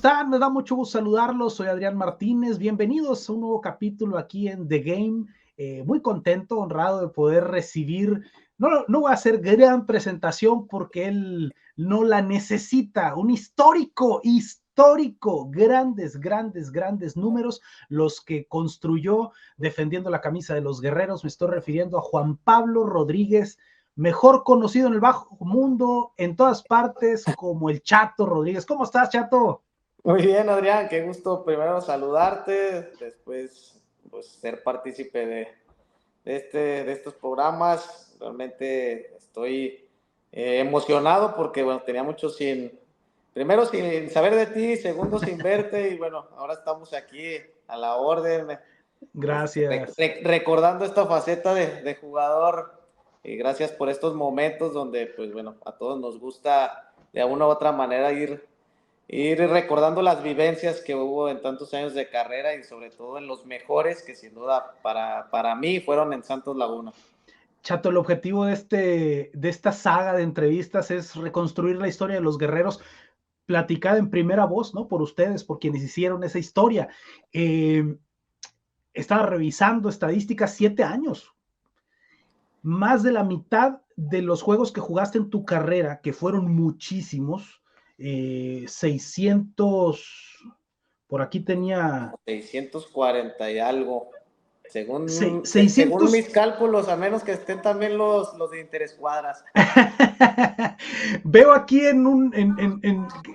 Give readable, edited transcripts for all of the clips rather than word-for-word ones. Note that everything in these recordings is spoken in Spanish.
están? Me da mucho gusto saludarlos. Soy Adrián Martínez. Bienvenidos a un nuevo capítulo aquí en The Game. Muy contento, honrado de poder recibir. No voy a hacer gran presentación porque él no la necesita. Un histórico, grandes números, los que construyó defendiendo la camisa de los guerreros. Me estoy refiriendo a Juan Pablo Rodríguez, mejor conocido en el bajo mundo, en todas partes, como el Chato Rodríguez. ¿Cómo estás, Chato? Muy bien, Adrián, qué gusto primero saludarte, después pues, ser partícipe de estos programas. Realmente estoy emocionado porque, bueno, tenía mucho primero sin saber de ti, segundo sin verte y bueno, ahora estamos aquí a la orden. Gracias. Recordando esta faceta de jugador y gracias por estos momentos donde, pues bueno, a todos nos gusta de una u otra manera ir recordando las vivencias que hubo en tantos años de carrera y sobre todo en los mejores que sin duda para mí fueron en Santos Laguna. Chato, el objetivo de esta saga de entrevistas es reconstruir la historia de los guerreros, platicada en primera voz, ¿no? Por ustedes, por quienes hicieron esa historia. Estaba revisando estadísticas, 7 años. Más de la mitad de los juegos que jugaste en tu carrera, que fueron muchísimos, 600, por aquí tenía... 640 y algo. Según 600... mis cálculos, a menos que estén también los de Interescuadras. Veo aquí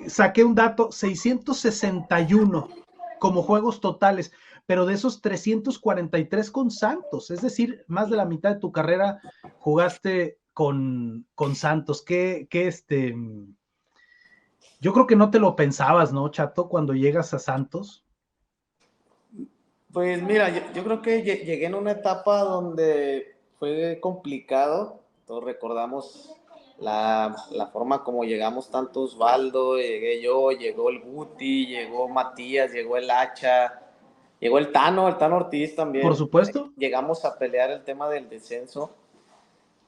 saqué un dato, 661 como juegos totales, pero de esos 343 con Santos, es decir, más de la mitad de tu carrera jugaste con Santos. Yo creo que no te lo pensabas, ¿no, Chato, cuando llegas a Santos? Pues mira, yo creo que llegué en una etapa donde fue complicado. Todos recordamos la forma como llegamos, tanto Osvaldo, llegué yo, llegó el Guti, llegó Matías, llegó el Hacha, llegó el Tano Ortiz Por también. supuesto. Llegamos a pelear el tema del descenso.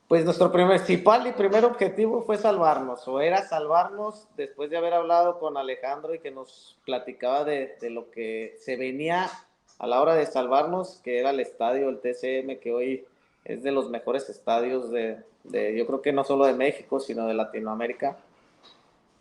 Pues nuestro principal y primer objetivo fue salvarnos, o era salvarnos después de haber hablado con Alejandro y que nos platicaba de lo que se venía a la hora de salvarnos, que era el estadio, el TCM, que hoy es de los mejores estadios yo creo que no solo de México, sino de Latinoamérica.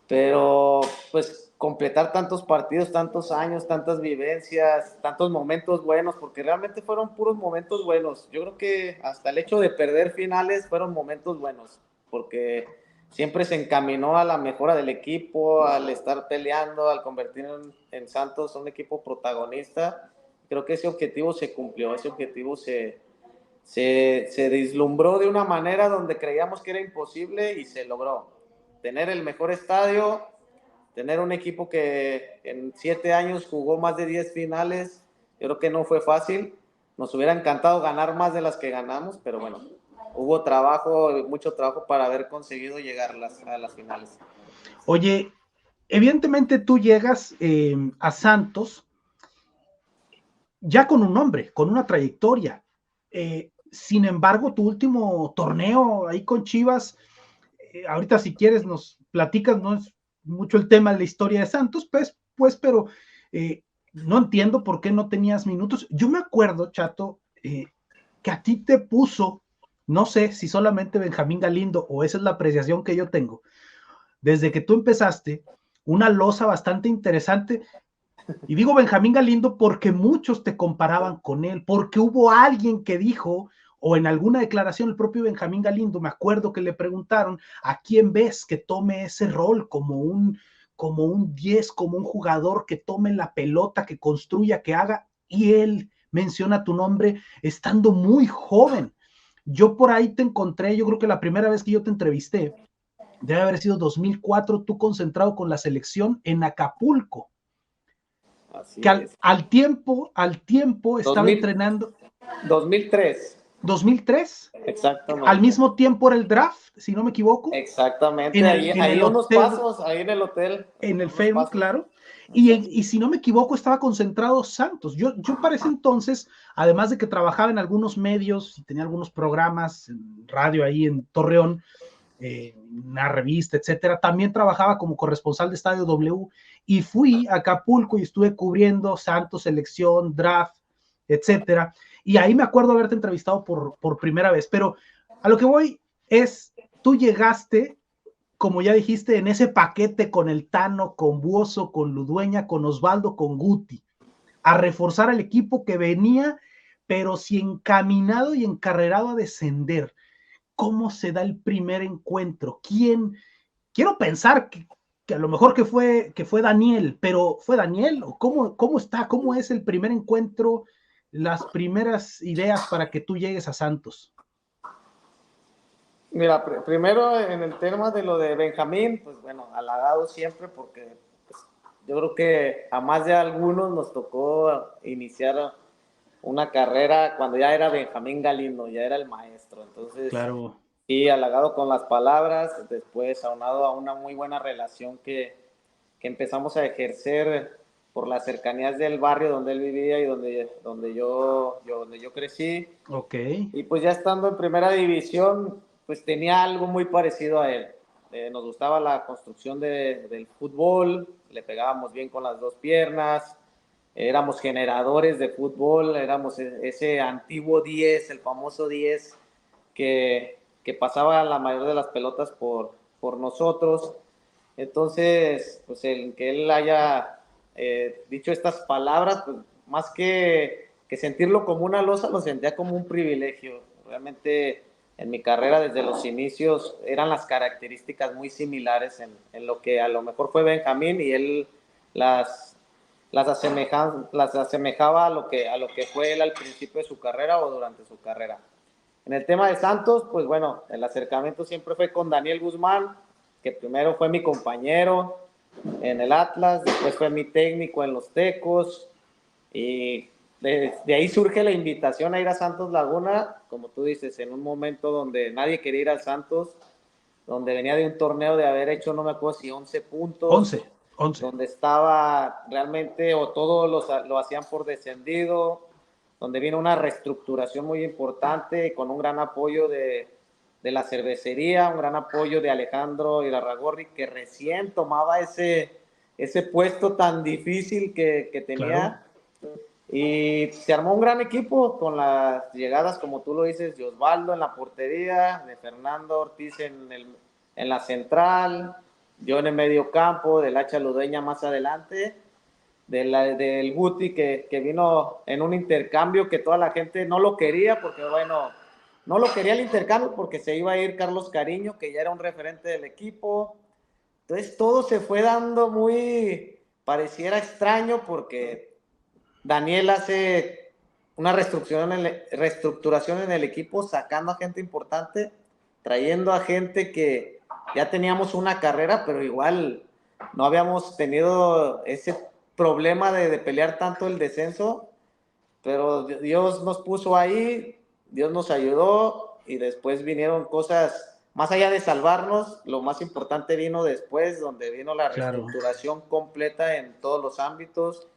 Pero pues completar tantos partidos, tantos años, tantas vivencias, tantos momentos buenos, porque realmente fueron puros momentos buenos. Yo creo que hasta el hecho de perder finales fueron momentos buenos, porque siempre se encaminó a la mejora del equipo, al estar peleando, al convertir en Santos un equipo protagonista. Creo que ese objetivo se cumplió, ese objetivo se deslumbró de una manera donde creíamos que era imposible y se logró. Tener el mejor estadio, tener un equipo que en 7 años jugó más de 10 finales, yo creo que no fue fácil. Nos hubiera encantado ganar más de las que ganamos, pero bueno, hubo mucho trabajo para haber conseguido llegar a las finales. Oye, evidentemente tú llegas a Santos ya con un nombre, con una trayectoria. Sin embargo, tu último torneo ahí con Chivas, ahorita si quieres nos platicas, no es mucho el tema de la historia de Santos, pero no entiendo por qué no tenías minutos. Yo me acuerdo, Chato, que a ti te puso, no sé si solamente Benjamín Galindo o esa es la apreciación que yo tengo, desde que tú empezaste, una losa bastante interesante. Y digo Benjamín Galindo porque muchos te comparaban con él, porque hubo alguien que dijo, o en alguna declaración el propio Benjamín Galindo, me acuerdo que le preguntaron, ¿a quién ves que tome ese rol como un 10, como un jugador que tome la pelota, que construya, que haga? Y él menciona tu nombre estando muy joven. Yo por ahí te encontré, yo creo que la primera vez que yo te entrevisté, debe haber sido 2004, tú concentrado con la selección en Acapulco. Así Que es. al tiempo estaba 2000, entrenando. 2003. 2003, al Exactamente. mismo tiempo era el draft, si no me equivoco, Exactamente, en ahí el unos hotel, pasos, ahí en el hotel, en el unos Facebook, pasos. claro. Exacto. Y si no me equivoco, estaba concentrado Santos. Yo para ese entonces, además de que trabajaba en algunos medios y tenía algunos programas en radio ahí en Torreón, una revista, etcétera, también trabajaba como corresponsal de Estadio W y fui a Acapulco y estuve cubriendo Santos, selección, draft, etcétera. Y ahí me acuerdo haberte entrevistado por primera vez. Pero a lo que voy es, tú llegaste, como ya dijiste, en ese paquete con el Tano, con Buoso, con Ludueña, con Osvaldo, con Guti, a reforzar al equipo que venía, pero si encaminado y encarrerado a descender. ¿Cómo se da el primer encuentro? ¿Quién? Quiero pensar que a lo mejor que fue Daniel, pero ¿fue Daniel? ¿O cómo está? ¿Cómo es el primer encuentro? Las primeras ideas para que tú llegues a Santos. Mira, primero en el tema de lo de Benjamín, pues bueno, halagado siempre porque pues, yo creo que a más de algunos nos tocó iniciar una carrera cuando ya era Benjamín Galindo, ya era el maestro. Entonces, Claro. sí, halagado con las palabras, después aunado a una muy buena relación que empezamos a ejercer por las cercanías del barrio donde él vivía y donde yo crecí. Ok. Y pues ya estando en primera división, pues tenía algo muy parecido a él. Nos gustaba la construcción del fútbol, le pegábamos bien con las dos piernas, éramos generadores de fútbol, éramos ese antiguo 10, el famoso 10 que pasaba la mayor de las pelotas por nosotros. Entonces, pues el que él haya dicho estas palabras, pues más que sentirlo como una losa, lo sentía como un privilegio. Realmente en mi carrera desde los inicios eran las características muy similares en lo que a lo mejor fue Benjamín y él las, las asemejaba a lo que fue él al principio de su carrera o durante su carrera. En el tema de Santos, pues bueno, el acercamiento siempre fue con Daniel Guzmán, que primero fue mi compañero en el Atlas, después fue mi técnico en los Tecos, y de ahí surge la invitación a ir a Santos Laguna, como tú dices, en un momento donde nadie quería ir al Santos, donde venía de un torneo de haber hecho, no me acuerdo si 11 puntos, 11. donde estaba realmente, o todos lo hacían por descendido, donde vino una reestructuración muy importante con un gran apoyo de la cervecería, un gran apoyo de Alejandro Irarragorri, que recién tomaba ese puesto tan difícil que tenía. Claro. Y se armó un gran equipo con las llegadas, como tú lo dices, de Osvaldo en la portería, de Fernando Ortiz en la central, yo en el medio campo, del Hacha Ludueña más adelante, del Guti que vino en un intercambio que toda la gente no lo quería, porque bueno, no lo quería el intercambio porque se iba a ir Carlos Cariño, que ya era un referente del equipo. Entonces todo se fue dando muy, pareciera extraño porque Daniel hace una reestructuración en el equipo, sacando a gente importante, trayendo a gente que ya teníamos una carrera, pero igual no habíamos tenido ese problema de pelear tanto el descenso, pero Dios nos puso ahí, Dios nos ayudó y después vinieron cosas, más allá de salvarnos, lo más importante vino después, donde vino la Claro. reestructuración completa en todos los ámbitos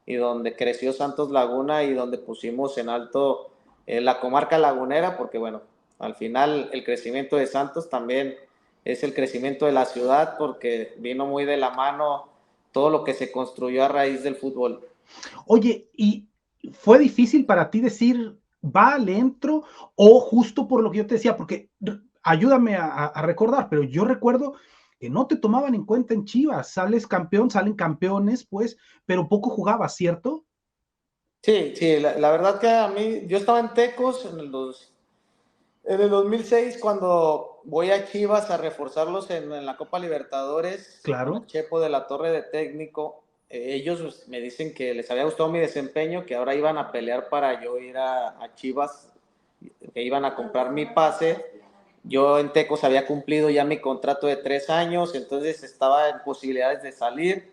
y donde creció Santos Laguna y donde pusimos en alto la comarca lagunera, porque bueno, al final el crecimiento de Santos también es el crecimiento de la ciudad, porque vino muy de la mano todo lo que se construyó a raíz del fútbol. Oye, ¿y fue difícil para ti decir, va, le entro? O justo por lo que yo te decía, porque ayúdame a recordar, pero yo recuerdo que no te tomaban en cuenta en Chivas. Sales campeón, salen campeones, pues, pero poco jugabas, ¿cierto? Sí, sí, la verdad que a mí, yo estaba en Tecos en el 2006 cuando voy a Chivas a reforzarlos en la Copa Libertadores con el Claro. Chepo de la Torre de técnico. Ellos me dicen que les había gustado mi desempeño, que ahora iban a pelear para yo ir a Chivas, que iban a comprar mi pase. Yo en Tecos había cumplido ya mi contrato de 3 años, entonces estaba en posibilidades de salir.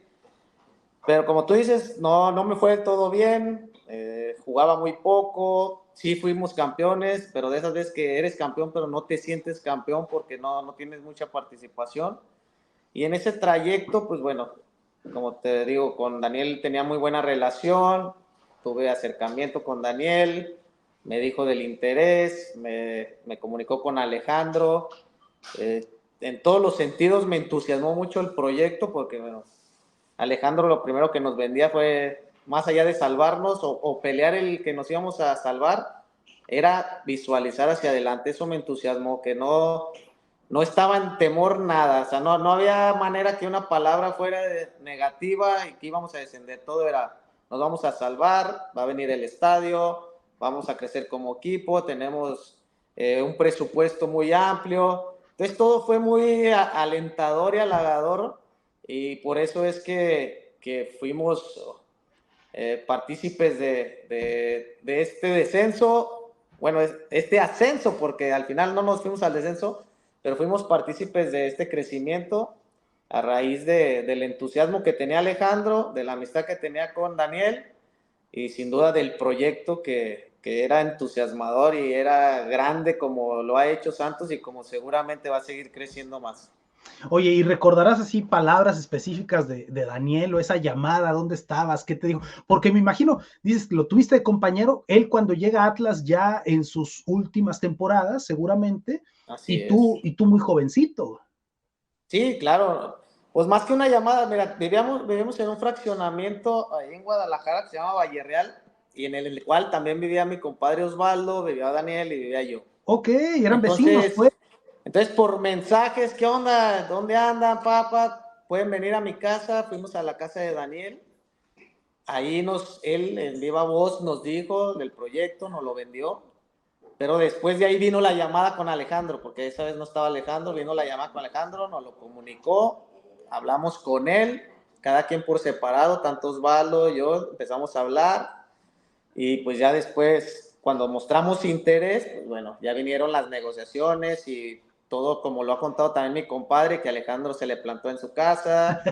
Pero como tú dices, no me fue todo bien, jugaba muy poco, sí fuimos campeones, pero de esas veces que eres campeón pero no te sientes campeón porque no tienes mucha participación. Y en ese trayecto, pues bueno, como te digo, con Daniel tenía muy buena relación, tuve acercamiento con Daniel, me dijo del interés, me comunicó con Alejandro, en todos los sentidos me entusiasmó mucho el proyecto porque, bueno, Alejandro lo primero que nos vendía fue, más allá de salvarnos o pelear el que nos íbamos a salvar, era visualizar hacia adelante. Eso me entusiasmó, que no estaba en temor nada, o sea, no había manera que una palabra fuera negativa y que íbamos a descender. Todo era, nos vamos a salvar, va a venir el estadio, vamos a crecer como equipo, tenemos un presupuesto muy amplio. Entonces todo fue muy alentador y halagador, y por eso es que fuimos partícipes de este descenso, bueno, este ascenso, porque al final no nos fuimos al descenso, pero fuimos partícipes de este crecimiento a raíz del entusiasmo que tenía Alejandro, de la amistad que tenía con Daniel, y sin duda del proyecto que era entusiasmador y era grande como lo ha hecho Santos y como seguramente va a seguir creciendo más. Oye, ¿y recordarás así palabras específicas de Daniel o esa llamada? ¿Dónde estabas? ¿Qué te dijo? Porque me imagino, dices que lo tuviste de compañero, él cuando llega a Atlas ya en sus últimas temporadas, seguramente, Así es. y tú muy jovencito. Sí, claro. Pues más que una llamada, mira, vivíamos en un fraccionamiento ahí en Guadalajara que se llama Valle Real, y en el cual también vivía mi compadre Osvaldo, vivía Daniel y vivía yo. Ok, eran vecinos, Entonces, pues. entonces por mensajes, ¿qué onda? ¿Dónde andan, papá? Pueden venir a mi casa. Fuimos a la casa de Daniel. Ahí él en viva voz nos dijo del proyecto, nos lo vendió. Pero después de ahí vino la llamada con Alejandro, porque esa vez no estaba Alejandro, vino la llamada con Alejandro, nos lo comunicó, hablamos con él, cada quien por separado, tanto Osvaldo, yo, empezamos a hablar, y pues ya después, cuando mostramos interés, pues bueno, ya vinieron las negociaciones y todo como lo ha contado también mi compadre, que Alejandro se le plantó en su casa.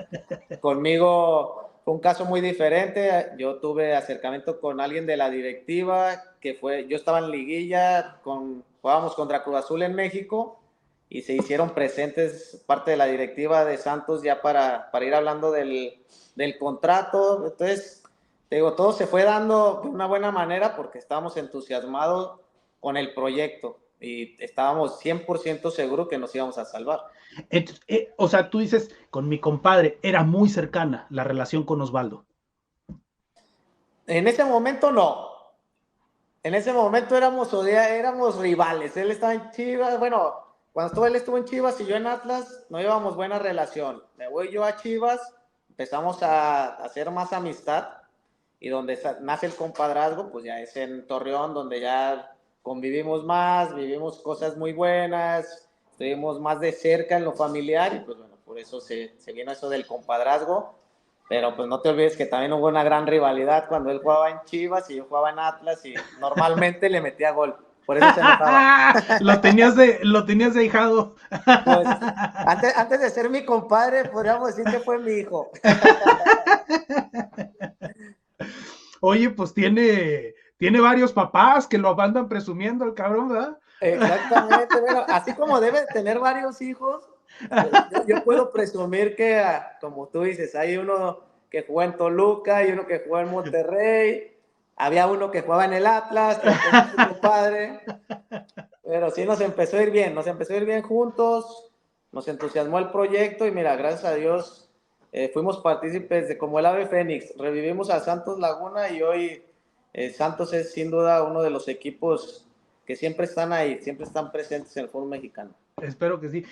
Conmigo fue un caso muy diferente. Yo tuve acercamiento con alguien de la directiva, yo estaba en liguilla, jugábamos contra Cruz Azul en México, y se hicieron presentes parte de la directiva de Santos ya para ir hablando del contrato. Entonces, te digo, todo se fue dando de una buena manera porque estábamos entusiasmados con el proyecto y estábamos 100% seguros que nos íbamos a salvar. Entonces, o sea, tú dices, con mi compadre, era muy cercana la relación con Osvaldo. En ese momento no. En ese momento éramos rivales. Él estaba en Chivas. Bueno, él estuvo en Chivas y yo en Atlas, no llevamos buena relación. Me voy yo a Chivas, empezamos a hacer más amistad, y donde nace el compadrazgo, pues ya es en Torreón, donde ya convivimos más, vivimos cosas muy buenas, estuvimos más de cerca en lo familiar, y pues bueno, por eso se vino eso del compadrazgo. Pero pues no te olvides que también hubo una gran rivalidad cuando él jugaba en Chivas y yo jugaba en Atlas, y normalmente le metía gol. Por eso se enojaba. Lo tenías de ahijado. Pues antes de ser mi compadre, podríamos decir que fue mi hijo. Oye, pues tiene varios papás que lo andan presumiendo el cabrón, ¿verdad? Exactamente. Bueno, así como debe tener varios hijos, yo puedo presumir que, como tú dices, hay uno que jugó en Toluca y uno que jugó en Monterrey. Había uno que jugaba en el Atlas, que después fue su compadre. Pero sí nos empezó a ir bien, juntos, nos entusiasmó el proyecto, y mira, gracias a Dios fuimos partícipes de como el ave fénix, revivimos a Santos Laguna, y hoy Santos es sin duda uno de los equipos que siempre están ahí, siempre están presentes en el fútbol mexicano. Espero que sí.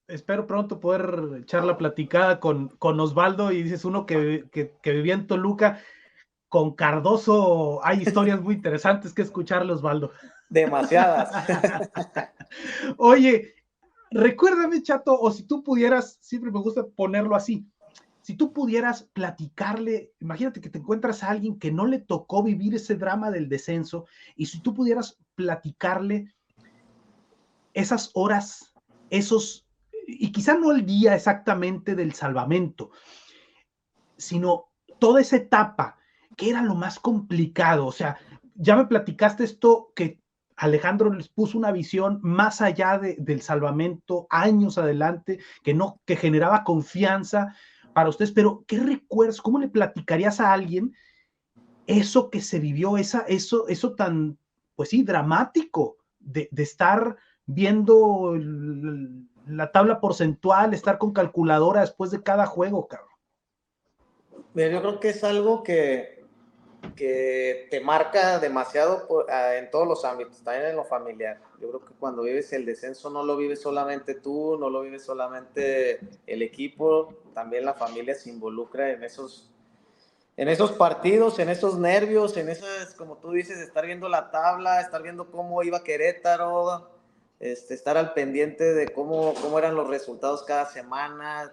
Espero pronto poder echar la platicada con Osvaldo, y dices uno que vivía en Toluca. Con Cardoso hay historias muy interesantes que escucharle, Osvaldo. Demasiadas. Oye, recuérdame, Chato, o si tú pudieras, siempre me gusta ponerlo así, si tú pudieras platicarle, imagínate que te encuentras a alguien que no le tocó vivir ese drama del descenso, y si tú pudieras platicarle esas horas, y quizá no el día exactamente del salvamento, sino toda esa etapa, que era lo más complicado. O sea, ya me platicaste esto, que Alejandro les puso una visión más allá del salvamento, años adelante, que generaba confianza para ustedes, pero ¿qué recuerdas? ¿Cómo le platicarías a alguien eso que se vivió, eso tan, pues sí, dramático, de estar viendo la tabla porcentual, estar con calculadora después de cada juego, cabrón. Mira, yo creo que es algo que te marca demasiado en todos los ámbitos, también en lo familiar. Yo creo que cuando vives el descenso no lo vives solamente tú, no lo vives solamente el equipo, también la familia se involucra en esos partidos, en esos nervios, en esas, como tú dices, estar viendo la tabla, estar viendo cómo iba Querétaro, estar al pendiente de cómo eran los resultados cada semana,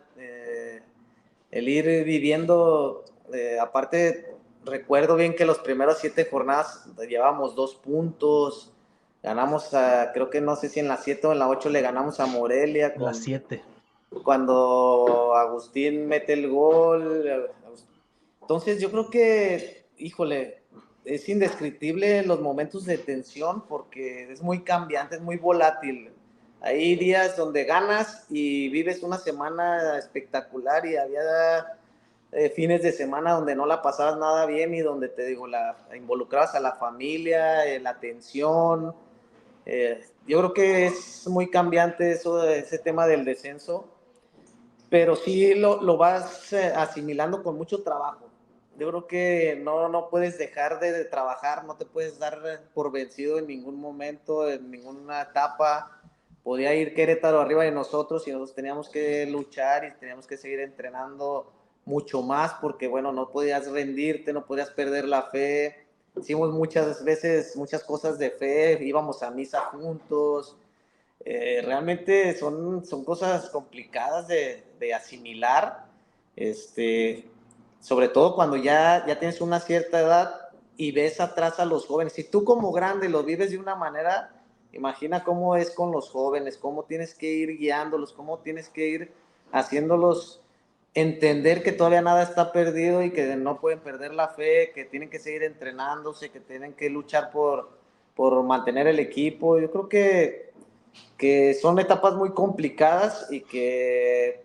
el ir viviendo, aparte recuerdo bien que los primeros 7 jornadas llevábamos 2 puntos, ganamos creo que no sé si en la 7 o en la 8 le ganamos a Morelia. Las 7. Cuando Agustín mete el gol. Entonces yo creo que, híjole, es indescriptible los momentos de tensión porque es muy cambiante, es muy volátil. Hay días donde ganas y vives una semana espectacular y había fines de semana donde no la pasabas nada bien y donde te digo, involucrabas a la familia, la tensión. Yo creo que es muy cambiante ese tema del descenso, pero sí lo vas asimilando con mucho trabajo. Yo creo que no puedes dejar de trabajar, no te puedes dar por vencido en ningún momento, en ninguna etapa. Podía ir Querétaro arriba de nosotros y nosotros teníamos que luchar y teníamos que seguir entrenando mucho más porque, bueno, no podías rendirte, no podías perder la fe. Hicimos muchas veces muchas cosas de fe, íbamos a misa juntos. Realmente son cosas complicadas de asimilar, sobre todo cuando ya tienes una cierta edad y ves atrás a los jóvenes. Si tú como grande lo vives de una manera, imagina cómo es con los jóvenes, cómo tienes que ir guiándolos, cómo tienes que ir haciéndolos entender que todavía nada está perdido y que no pueden perder la fe, que tienen que seguir entrenándose, que tienen que luchar por mantener el equipo. Yo creo que son etapas muy complicadas y que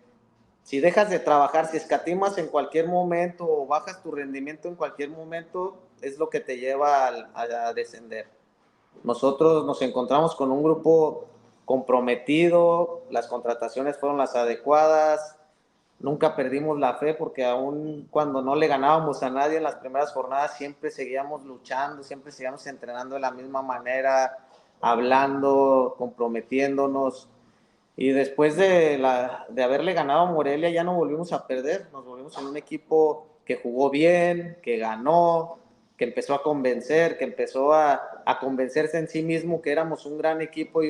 si dejas de trabajar, si escatimas en cualquier momento o bajas tu rendimiento en cualquier momento, es lo que te lleva a descender. Nosotros nos encontramos con un grupo comprometido, las contrataciones fueron las adecuadas, nunca perdimos la fe porque aún cuando no le ganábamos a nadie en las primeras jornadas, siempre seguíamos luchando, siempre seguíamos entrenando de la misma manera, hablando, comprometiéndonos. Y después de haberle ganado a Morelia ya no volvimos a perder, nos volvimos en un equipo que jugó bien, que ganó, que empezó a convencer, que empezó a convencerse en sí mismo que éramos un gran equipo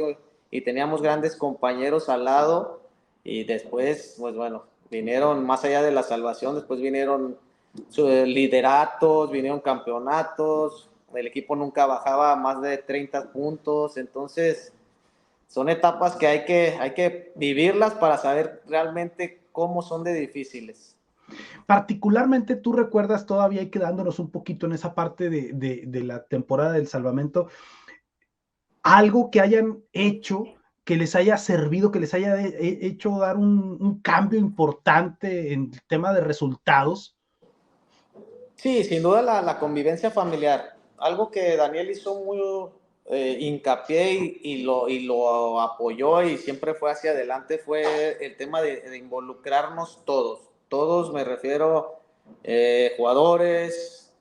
y teníamos grandes compañeros al lado. Y después, pues bueno, vinieron más allá de la salvación, después vinieron lideratos, vinieron campeonatos, el equipo nunca bajaba a más de 30 puntos, entonces son etapas que hay que vivirlas para saber realmente cómo son de difíciles. Particularmente, tú recuerdas, todavía hay quedándonos un poquito en esa parte de la temporada del salvamento, algo que hayan hecho, que les haya servido, que les haya hecho dar un cambio importante en el tema de resultados. Sí, sin duda la convivencia familiar. Algo que Daniel hizo muy hincapié y lo apoyó y siempre fue hacia adelante fue el tema de involucrarnos todos. Todos me refiero jugadores,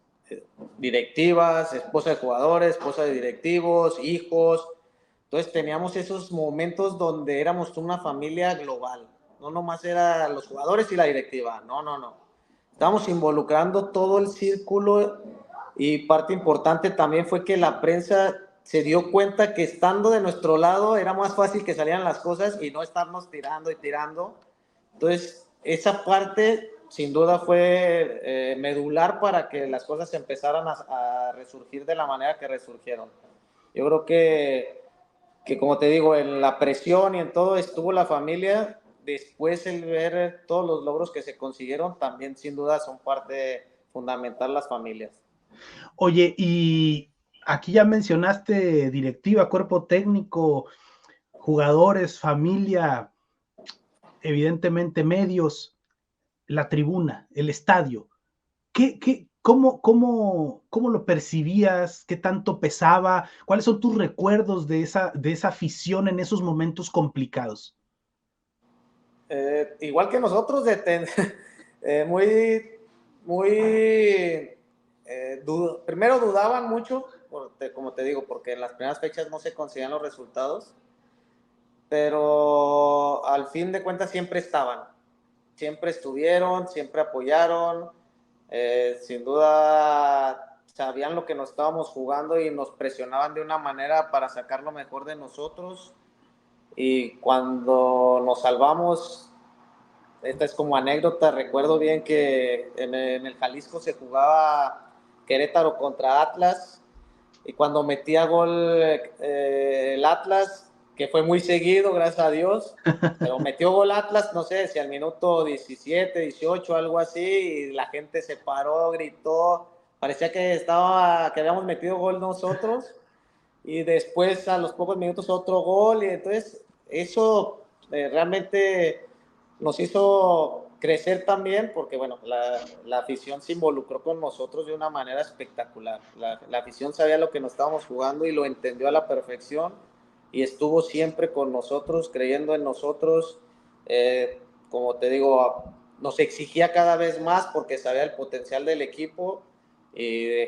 directivas, esposa de jugadores, esposa de directivos, hijos. Entonces teníamos esos momentos donde éramos una familia global. No nomás eran los jugadores y la directiva. No. Estamos involucrando todo el círculo y parte importante también fue que la prensa se dio cuenta que estando de nuestro lado era más fácil que salieran las cosas y no estarnos tirando y tirando. Entonces, esa parte sin duda fue medular para que las cosas empezaran a resurgir de la manera que resurgieron. Yo creo que como te digo, en la presión y en todo estuvo la familia. Después el ver todos los logros que se consiguieron también sin duda son parte fundamental las familias. Oye, y aquí ya mencionaste directiva, cuerpo técnico, jugadores, familia, evidentemente medios, la tribuna, el estadio. ¿Cómo lo percibías? ¿Qué tanto pesaba? ¿Cuáles son tus recuerdos de esa afición en esos momentos complicados? Igual que nosotros, muy, primero dudaban mucho, como te digo, porque en las primeras fechas no se conseguían los resultados, pero al fin de cuentas siempre estaban, siempre estuvieron, siempre apoyaron, sin duda sabían lo que nos estábamos jugando y nos presionaban de una manera para sacar lo mejor de nosotros. Y cuando nos salvamos, esta es como anécdota, recuerdo bien que en el Jalisco se jugaba Querétaro contra Atlas, y cuando metía gol el Atlas, que fue muy seguido, gracias a Dios, pero metió gol Atlas, no sé si al minuto 17, 18, algo así, y la gente se paró, gritó, parecía que habíamos metido gol nosotros, y después a los pocos minutos otro gol, y entonces eso realmente nos hizo crecer también, porque bueno, la afición se involucró con nosotros de una manera espectacular. La afición sabía lo que nos estábamos jugando y lo entendió a la perfección, y estuvo siempre con nosotros, creyendo en nosotros. Como te digo, nos exigía cada vez más porque sabía el potencial del equipo, y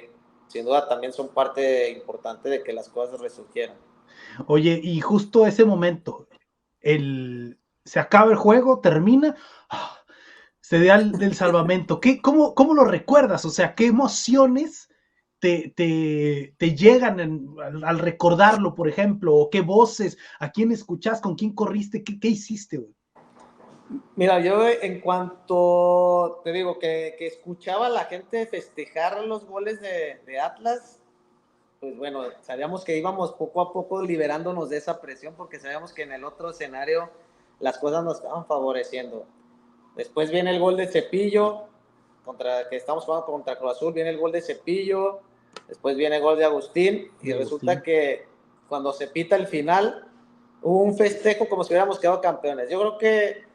sin duda también son parte importante de que las cosas resurgieran. Oye, y justo ese momento, se acaba el juego, termina, se da del salvamento. ¿Cómo lo recuerdas? O sea, ¿qué emociones te llegan al recordarlo, por ejemplo? ¿O qué voces? ¿A quién escuchás? ¿Con quién corriste? ¿Qué hiciste, güey? Mira, yo en cuanto te digo que escuchaba a la gente festejar los goles de Atlas, pues bueno, sabíamos que íbamos poco a poco liberándonos de esa presión, porque sabíamos que en el otro escenario las cosas nos estaban favoreciendo. Después viene el gol de Cepillo, que estamos jugando contra Cruz Azul, viene el gol de Cepillo, después viene el gol de Agustín, y resulta que cuando se pita el final, hubo un festejo como si hubiéramos quedado campeones. Yo creo que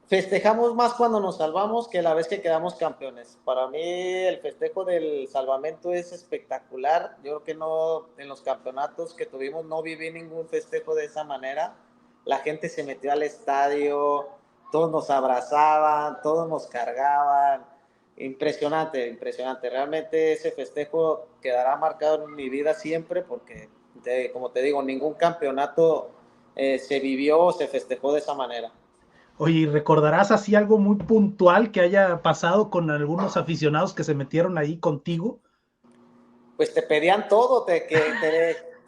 festejamos más cuando nos salvamos que la vez que quedamos campeones. Para mí el festejo del salvamento es espectacular. Yo creo que no, en los campeonatos que tuvimos no viví ningún festejo de esa manera. La gente se metió al estadio, todos nos abrazaban, todos nos cargaban. Impresionante, impresionante. Realmente ese festejo quedará marcado en mi vida siempre, porque, como te digo, ningún campeonato se vivió o se festejó de esa manera. Oye, ¿y recordarás así algo muy puntual que haya pasado con algunos aficionados que se metieron ahí contigo? Pues te pedían todo, Te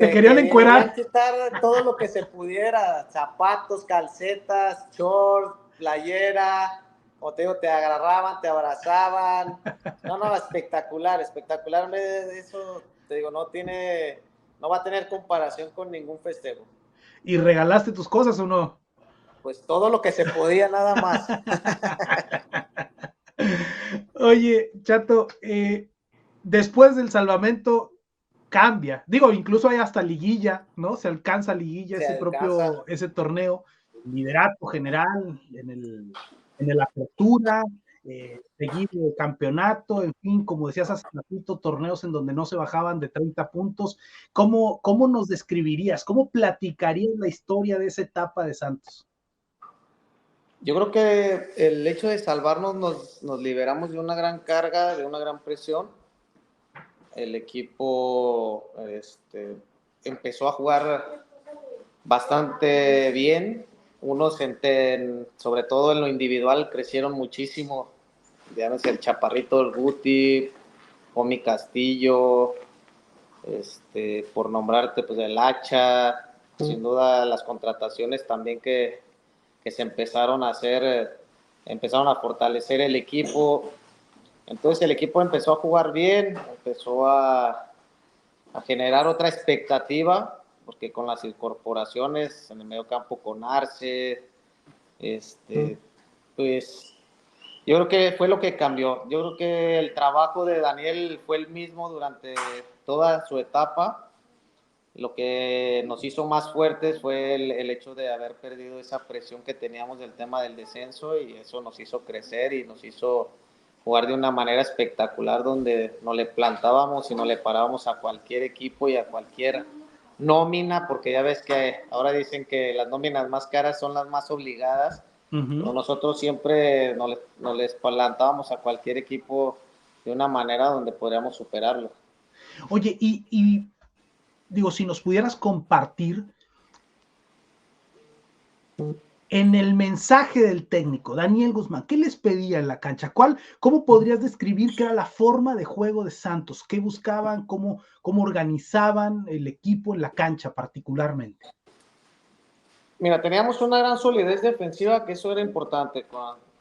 te querían encuerar. querían quitar todo lo que se pudiera, zapatos, calcetas, shorts, playera, o te digo, te agarraban, te abrazaban. No, no, espectacular, espectacular. Eso, te digo, no va a tener comparación con ningún festejo. ¿Y regalaste tus cosas o no? Pues todo lo que se podía, nada más. Oye, Chato, después del salvamento cambia. Digo, incluso hay hasta liguilla, ¿no? Se alcanza liguilla, Se alcanza. ese torneo, liderato general en el apertura, seguir el campeonato, en fin, como decías hace ratito, torneos en donde no se bajaban de 30 puntos. ¿Cómo nos describirías? ¿Cómo platicarías la historia de esa etapa de Santos? Yo creo que el hecho de salvarnos nos liberamos de una gran carga, de una gran presión. El equipo empezó a jugar bastante bien. Unos, sobre todo en lo individual, crecieron muchísimo. Llámese el Chaparrito, el Guti, Omi Castillo, por nombrarte, pues el Hacha. Sin duda, las contrataciones también que se empezaron a hacer, empezaron a fortalecer el equipo. Entonces el equipo empezó a jugar bien, empezó a generar otra expectativa, porque con las incorporaciones en el medio campo con Arce, pues yo creo que fue lo que cambió. Yo creo que el trabajo de Daniel fue el mismo durante toda su etapa. Lo que nos hizo más fuertes fue el hecho de haber perdido esa presión que teníamos del tema del descenso, y eso nos hizo crecer y nos hizo jugar de una manera espectacular, donde no le plantábamos y no le parábamos a cualquier equipo y a cualquier nómina, porque ya ves que ahora dicen que las nóminas más caras son las más obligadas. Uh-huh. Nosotros siempre nos les plantábamos a cualquier equipo de una manera donde podríamos superarlo. Oye, y digo, si nos pudieras compartir en el mensaje del técnico, Daniel Guzmán, ¿qué les pedía en la cancha? ¿Cómo podrías describir qué era la forma de juego de Santos? ¿Qué buscaban? ¿Cómo organizaban el equipo en la cancha particularmente? Mira, teníamos una gran solidez defensiva, que eso era importante.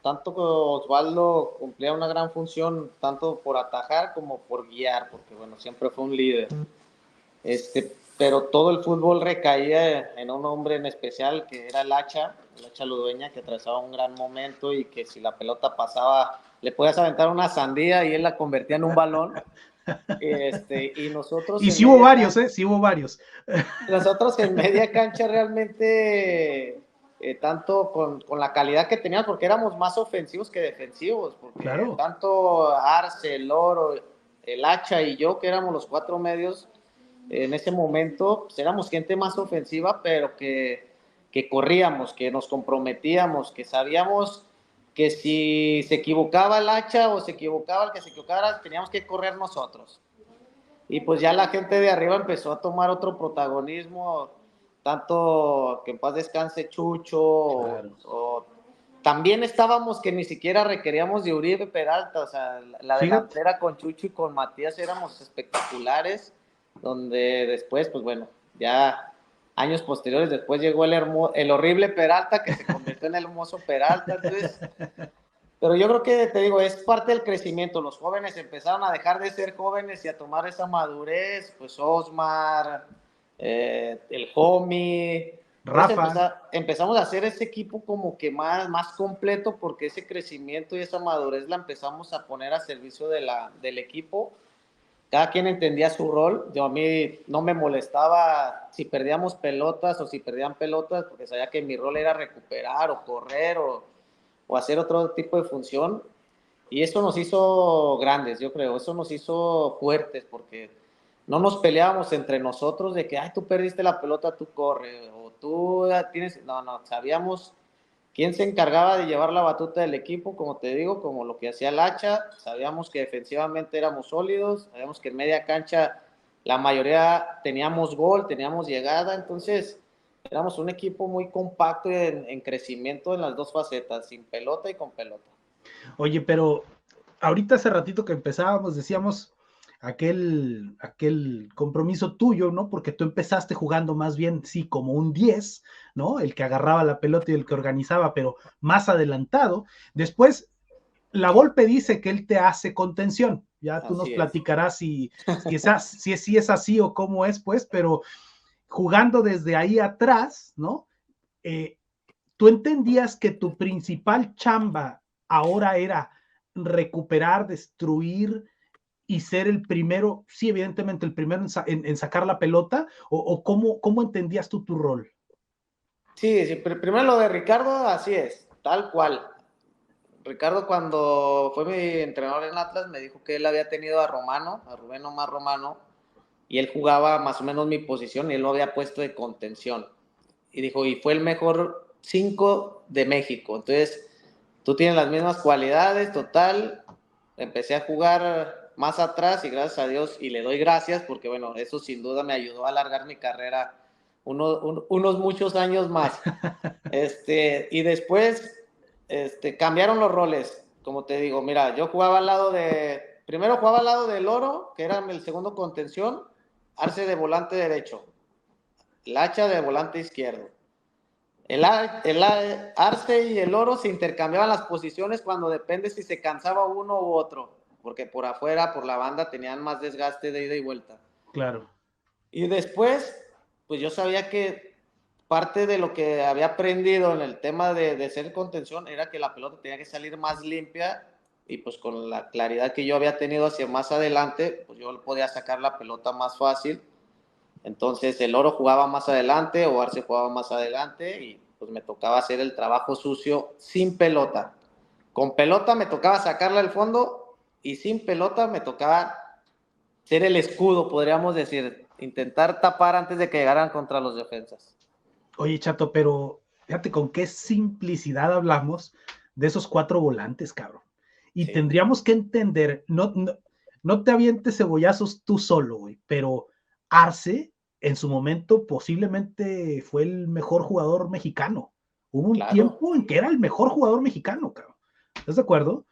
Tanto que Osvaldo cumplía una gran función, tanto por atajar como por guiar, porque bueno, siempre fue un líder. Pero todo el fútbol recaía en un hombre en especial, que era el Hacha Ludueña, que atravesaba un gran momento y que si la pelota pasaba, le podías aventar una sandía y él la convertía en un balón. Y nosotros Y en sí hubo media varios, cancha, sí hubo varios. nosotros en media cancha realmente, tanto con la calidad que teníamos, porque éramos más ofensivos que defensivos, porque Claro. tanto Arce, el Oro, el Hacha y yo, que éramos los 4 medios, en ese momento pues éramos gente más ofensiva, pero que corríamos, que nos comprometíamos, que sabíamos que si se equivocaba el Hacha o se equivocaba el que se equivocara, teníamos que correr nosotros. Y pues ya la gente de arriba empezó a tomar otro protagonismo, tanto que en paz descanse Chucho, Claro. o también estábamos que ni siquiera requeríamos de Uribe Peralta, o sea, la Fíjate. delantera con Chucho y con Matías éramos espectaculares, donde después, pues bueno, ya años posteriores, después llegó el horrible Peralta, que se convirtió en el hermoso Peralta, entonces pero yo creo que, te digo, es parte del crecimiento. Los jóvenes empezaron a dejar de ser jóvenes y a tomar esa madurez, pues Osmar, el Homie. Entonces Rafa. empezamos a hacer ese equipo como que más completo porque ese crecimiento y esa madurez la empezamos a poner a servicio del equipo. Cada quien entendía su rol. Yo a mí no me molestaba si perdíamos pelotas o si perdían pelotas porque sabía que mi rol era recuperar o correr o hacer otro tipo de función. Y eso nos hizo grandes, yo creo, eso nos hizo fuertes, porque no nos peleábamos entre nosotros de que, ay, tú perdiste la pelota, tú corre, o tú tienes, no, sabíamos quién se encargaba de llevar la batuta del equipo, como te digo, como lo que hacía el Hacha, sabíamos que defensivamente éramos sólidos, sabíamos que en media cancha la mayoría teníamos gol, teníamos llegada, entonces éramos un equipo muy compacto en crecimiento en las dos facetas, sin pelota y con pelota. Oye, pero ahorita hace ratito que empezábamos, decíamos aquel compromiso tuyo, ¿no? Porque tú empezaste jugando más bien, sí, como un 10, ¿no? El que agarraba la pelota y el que organizaba, pero más adelantado. Después, la Volpe dice que él te hace contención. Ya tú nos Así es. platicarás si es así o cómo es, pues, pero jugando desde ahí atrás, ¿no? Eh, ¿Tú entendías que tu principal chamba ahora era recuperar, destruir y ser el primero, sí, evidentemente el primero en sacar la pelota? ¿O cómo entendías tú tu rol? Sí, primero lo de Ricardo, así es, tal cual. Ricardo cuando fue mi entrenador en Atlas me dijo que él había tenido a Romano, a Rubén Omar Romano, y él jugaba más o menos mi posición y él lo había puesto de contención. Y dijo, y fue el mejor 5 de México. Entonces, tú tienes las mismas cualidades, total. Empecé a jugar más atrás y gracias a Dios, y le doy gracias porque, bueno, eso sin duda me ayudó a alargar mi carrera unos muchos años más. Y después cambiaron los roles, como te digo, mira, yo jugaba al lado primero jugaba al lado del Oro, que era el segundo contención, Arce de volante derecho, el Hacha de volante izquierdo. El Arce y el Oro se intercambiaban las posiciones cuando depende si se cansaba uno u otro, porque por afuera, por la banda, tenían más desgaste de ida y vuelta. Claro. Y después, pues yo sabía que parte de lo que había aprendido en el tema de ser contención era que la pelota tenía que salir más limpia y pues con la claridad que yo había tenido hacia más adelante, pues yo podía sacar la pelota más fácil. Entonces el Oro jugaba más adelante o Arce jugaba más adelante y pues me tocaba hacer el trabajo sucio sin pelota. Con pelota me tocaba sacarla al fondo y sin pelota me tocaba ser el escudo, podríamos decir, intentar tapar antes de que llegaran contra los defensas. Oye, Chato, pero Fíjate con qué simplicidad hablamos de esos 4 volantes, cabrón. Y Sí, tendríamos que entender, no te avientes cebollazos tú solo, güey, pero Arce en su momento posiblemente fue el mejor jugador mexicano. Hubo un claro. tiempo en que era el mejor jugador mexicano, cabrón. ¿Estás de acuerdo?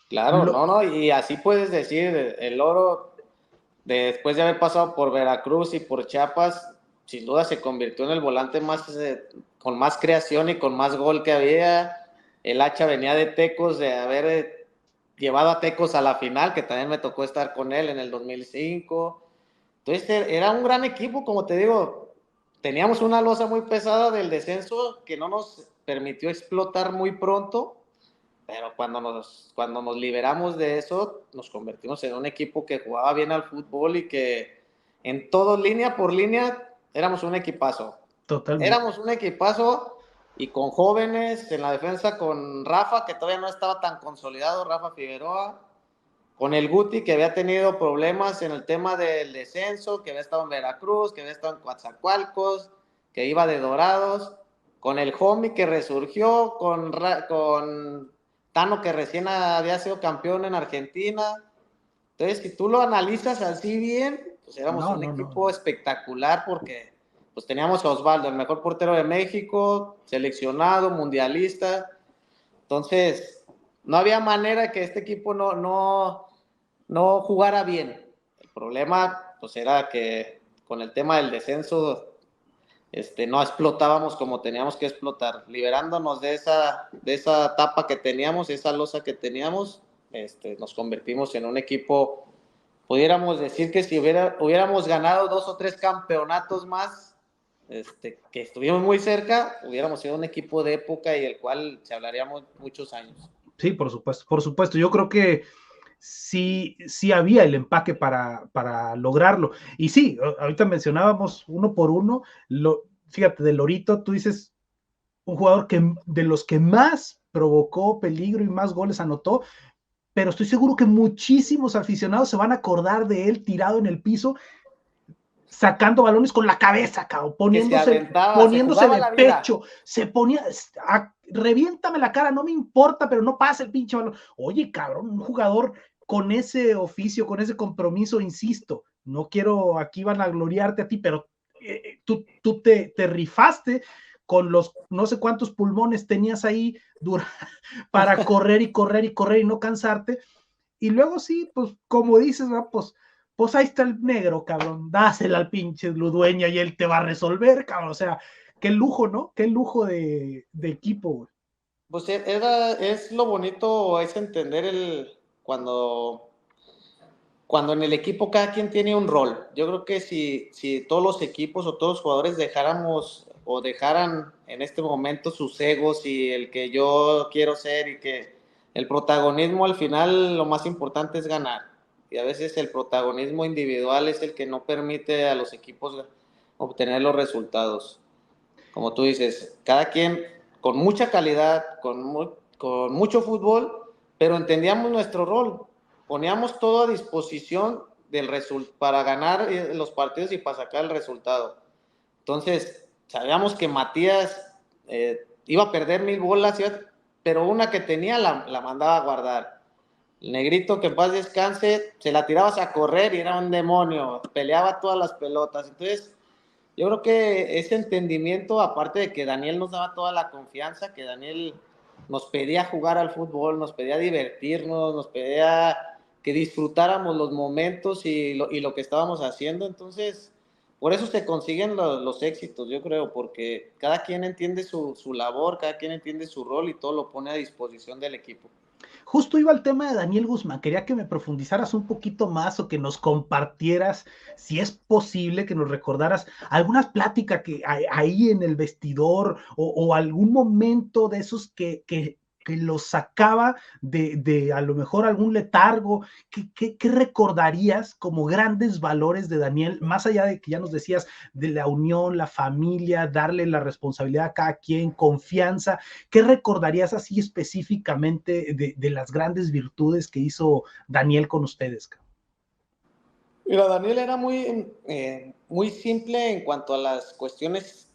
Claro, Lo, no, no, y así puedes decir, el Oro, después de haber pasado por Veracruz y por Chiapas, sin duda se convirtió en el volante más, con más creación y con más gol que había. El Hacha venía de Tecos, de haber llevado a Tecos a la final, que también me tocó estar con él en el 2005. Entonces era un gran equipo, como te digo, teníamos una losa muy pesada del descenso que no nos permitió explotar muy pronto, pero cuando nos liberamos de eso, nos convertimos en un equipo que jugaba bien al fútbol y que en todo, línea por línea, éramos un equipazo. totalmente. Éramos un equipazo y con jóvenes en la defensa, con Rafa, que todavía no estaba tan consolidado, Rafa Figueroa, con el Guti, que había tenido problemas en el tema del descenso, que había estado en Veracruz, que había estado en Coatzacoalcos, que iba de Dorados, con el Homie que resurgió, con Tano que recién había sido campeón en Argentina. Entonces, si tú lo analizas así bien, pues éramos No, un no, no. equipo espectacular porque pues teníamos a Osvaldo, el mejor portero de México, seleccionado, mundialista. Entonces, no había manera que este equipo no jugara bien. El problema, pues, era que con el tema del descenso, no explotábamos como teníamos que explotar. Liberándonos de esa tapa que teníamos, esa losa que teníamos, nos convertimos en un equipo, pudiéramos decir que si hubiéramos ganado 2 o 3 campeonatos más, que estuvimos muy cerca, hubiéramos sido un equipo de época y el cual se hablaríamos muchos años. Sí, por supuesto, por supuesto. Yo creo que sí había el empaque para lograrlo. Y sí, ahorita mencionábamos uno por uno, fíjate, de Lorito, tú dices, un jugador que de los que más provocó peligro y más goles anotó, pero estoy seguro que muchísimos aficionados se van a acordar de él tirado en el piso, sacando balones con la cabeza, cabrón, Que se aventaba, se poniéndose jugaba de la vida. pecho, se ponía, reviéntame la cara, no me importa, pero no pasa el pinche balón. Oye, cabrón, un jugador con ese oficio, con ese compromiso, insisto, no quiero aquí van a gloriarte a ti, pero tú te rifaste con los no sé cuántos pulmones tenías ahí para correr y correr y correr y no cansarte. Y luego sí, pues como dices, ¿no? Pues ahí está el negro, cabrón, dásela al pinche Ludueña y él te va a resolver, cabrón. O sea, qué lujo, ¿no? Qué lujo de equipo, güey. Pues es lo bonito, es entender cuando en el equipo cada quien tiene un rol. Yo creo que si todos los equipos o todos los jugadores dejáramos o dejaran en este momento sus egos y el que yo quiero ser y que el protagonismo, al final lo más importante es ganar. Y a veces el protagonismo individual es el que no permite a los equipos obtener los resultados. Como tú dices, cada quien con mucha calidad, con mucho fútbol, pero entendíamos nuestro rol, poníamos todo a disposición para ganar los partidos y para sacar el resultado. Entonces, sabíamos que Matías iba a perder 1000 bolas, pero una que tenía la mandaba a guardar. El negrito, que en paz descanse, se la tirabas a correr y era un demonio, peleaba todas las pelotas. Entonces, yo creo que ese entendimiento, aparte de que Daniel nos daba toda la confianza, que Daniel nos pedía jugar al fútbol, nos pedía divertirnos, nos pedía que disfrutáramos los momentos y lo que estábamos haciendo. Entonces, por eso se consiguen los éxitos, yo creo, porque cada quien entiende su labor, cada quien entiende su rol y todo lo pone a disposición del equipo. Justo iba al tema de Daniel Guzmán. Quería que me profundizaras un poquito más o que nos compartieras, si es posible, que nos recordaras alguna plática que ahí en el vestidor o algún momento de esos que los sacaba de a lo mejor algún letargo. ¿Qué recordarías como grandes valores de Daniel, más allá de que ya nos decías de la unión, la familia, darle la responsabilidad a cada quien, confianza? ¿Qué recordarías así específicamente de las grandes virtudes que hizo Daniel con ustedes? Mira, Daniel era muy simple en cuanto a las cuestiones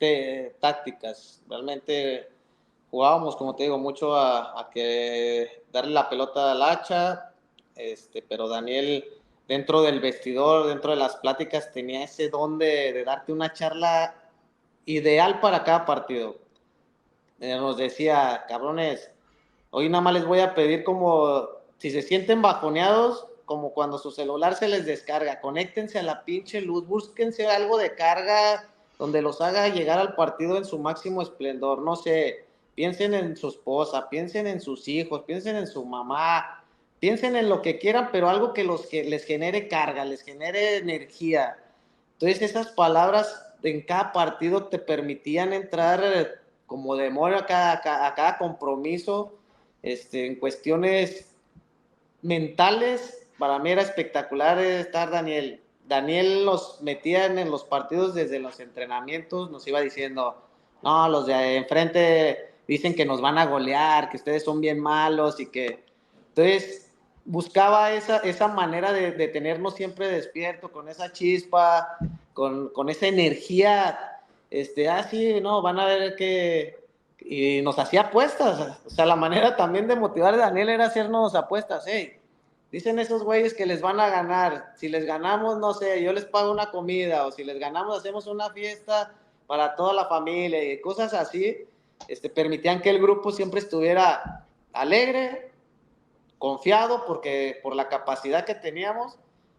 tácticas. Realmente jugábamos, como te digo, mucho a que darle la pelota al hacha, pero Daniel, dentro del vestidor, dentro de las pláticas, tenía ese don de darte una charla ideal para cada partido. Nos decía, cabrones, hoy nada más les voy a pedir como, si se sienten bajoneados, como cuando su celular se les descarga, conéctense a la pinche luz, búsquense algo de carga donde los haga llegar al partido en su máximo esplendor, no sé, piensen en su esposa, piensen en sus hijos, piensen en su mamá, piensen en lo que quieran, pero algo que les genere carga, les genere energía. Entonces esas palabras en cada partido te permitían entrar como demonio a cada compromiso, en cuestiones mentales. Para mí era espectacular estar Daniel. Daniel nos metía en los partidos desde los entrenamientos, nos iba diciendo, no, los de enfrente dicen que nos van a golear, que ustedes son bien malos y que... Entonces buscaba esa manera de tenernos siempre despierto, con esa chispa, con esa energía, sí, no, van a ver que... Y nos hacía apuestas, o sea, la manera también de motivar a Daniel era hacernos apuestas, hey, dicen esos güeyes que les van a ganar, si les ganamos, no sé, yo les pago una comida, o si les ganamos hacemos una fiesta para toda la familia, y cosas así, permitían que el grupo siempre estuviera alegre, confiado, porque por la capacidad que teníamos,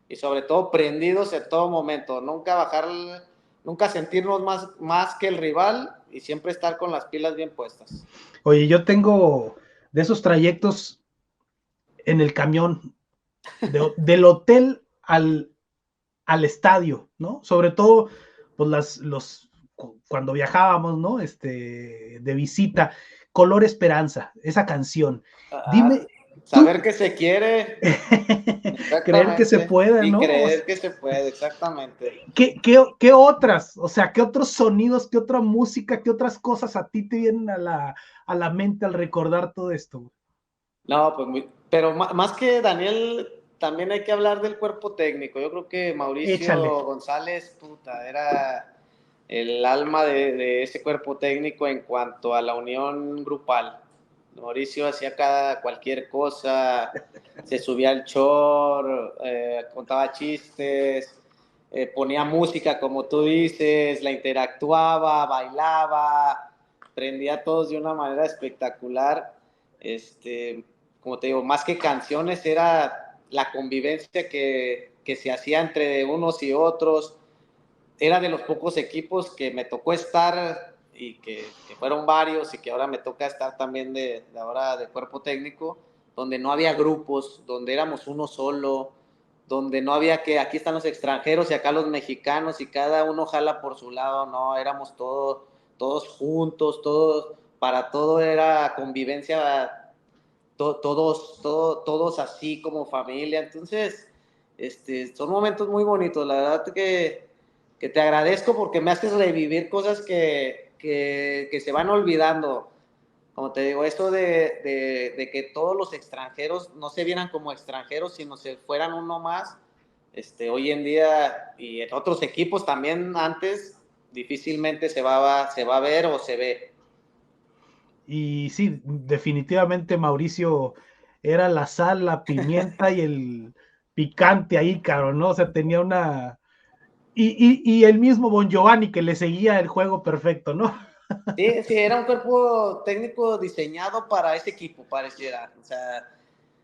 y sobre todo prendidos en todo momento, nunca sentirnos más que el rival, y siempre estar con las pilas bien puestas. Oye, yo tengo de esos trayectos en el camión, del hotel al estadio, ¿no? Sobre todo, pues cuando viajábamos, ¿no? De visita, Color Esperanza, esa canción. Dime, saber que se quiere. creer que se puede, y ¿no? creer que se puede, exactamente. ¿Qué otras? O sea, ¿qué otros sonidos, qué otra música, qué otras cosas a ti te vienen a la mente al recordar todo esto? No, pues, pero más que Daniel, también hay que hablar del cuerpo técnico. Yo creo que Mauricio Échale. González, puta, era el alma de ese cuerpo técnico en cuanto a la unión grupal. Mauricio hacía cualquier cosa, se subía al chor, contaba chistes, ponía música, como tú dices, la interactuaba, bailaba, prendía a todos de una manera espectacular. Como te digo, más que canciones, era la convivencia que se hacía entre unos y otros. Era de los pocos equipos que me tocó estar, y que fueron varios, y que ahora me toca estar también de ahora de cuerpo técnico, donde no había grupos, donde éramos uno solo, donde no había que aquí están los extranjeros y acá los mexicanos y cada uno jala por su lado. No, éramos todos juntos, para todo era convivencia, todos así como familia. Entonces, son momentos muy bonitos, la verdad que te agradezco porque me haces revivir cosas que se van olvidando. Como te digo, esto de que todos los extranjeros no se vieran como extranjeros, sino se fueran uno más, hoy en día, y en otros equipos también antes, difícilmente se va a ver o se ve. Y sí, definitivamente Mauricio era la sal, la pimienta y el picante ahí, cabrón, ¿no? O sea, tenía una... Y el mismo Bon Giovanni que le seguía el juego perfecto, ¿no? Sí, era un cuerpo técnico diseñado para ese equipo, pareciera. O sea,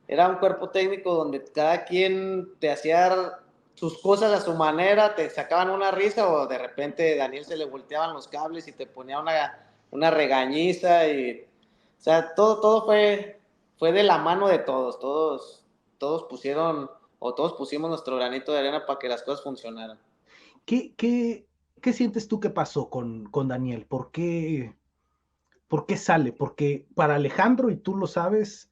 era un cuerpo técnico donde cada quien te hacía sus cosas a su manera, te sacaban una risa, o de repente a Daniel se le volteaban los cables y te ponía una regañiza. O sea, todo fue de la mano de todos pusieron, o todos pusimos nuestro granito de arena para que las cosas funcionaran. ¿Qué sientes tú que pasó con Daniel? ¿Por qué sale? Porque para Alejandro, y tú lo sabes,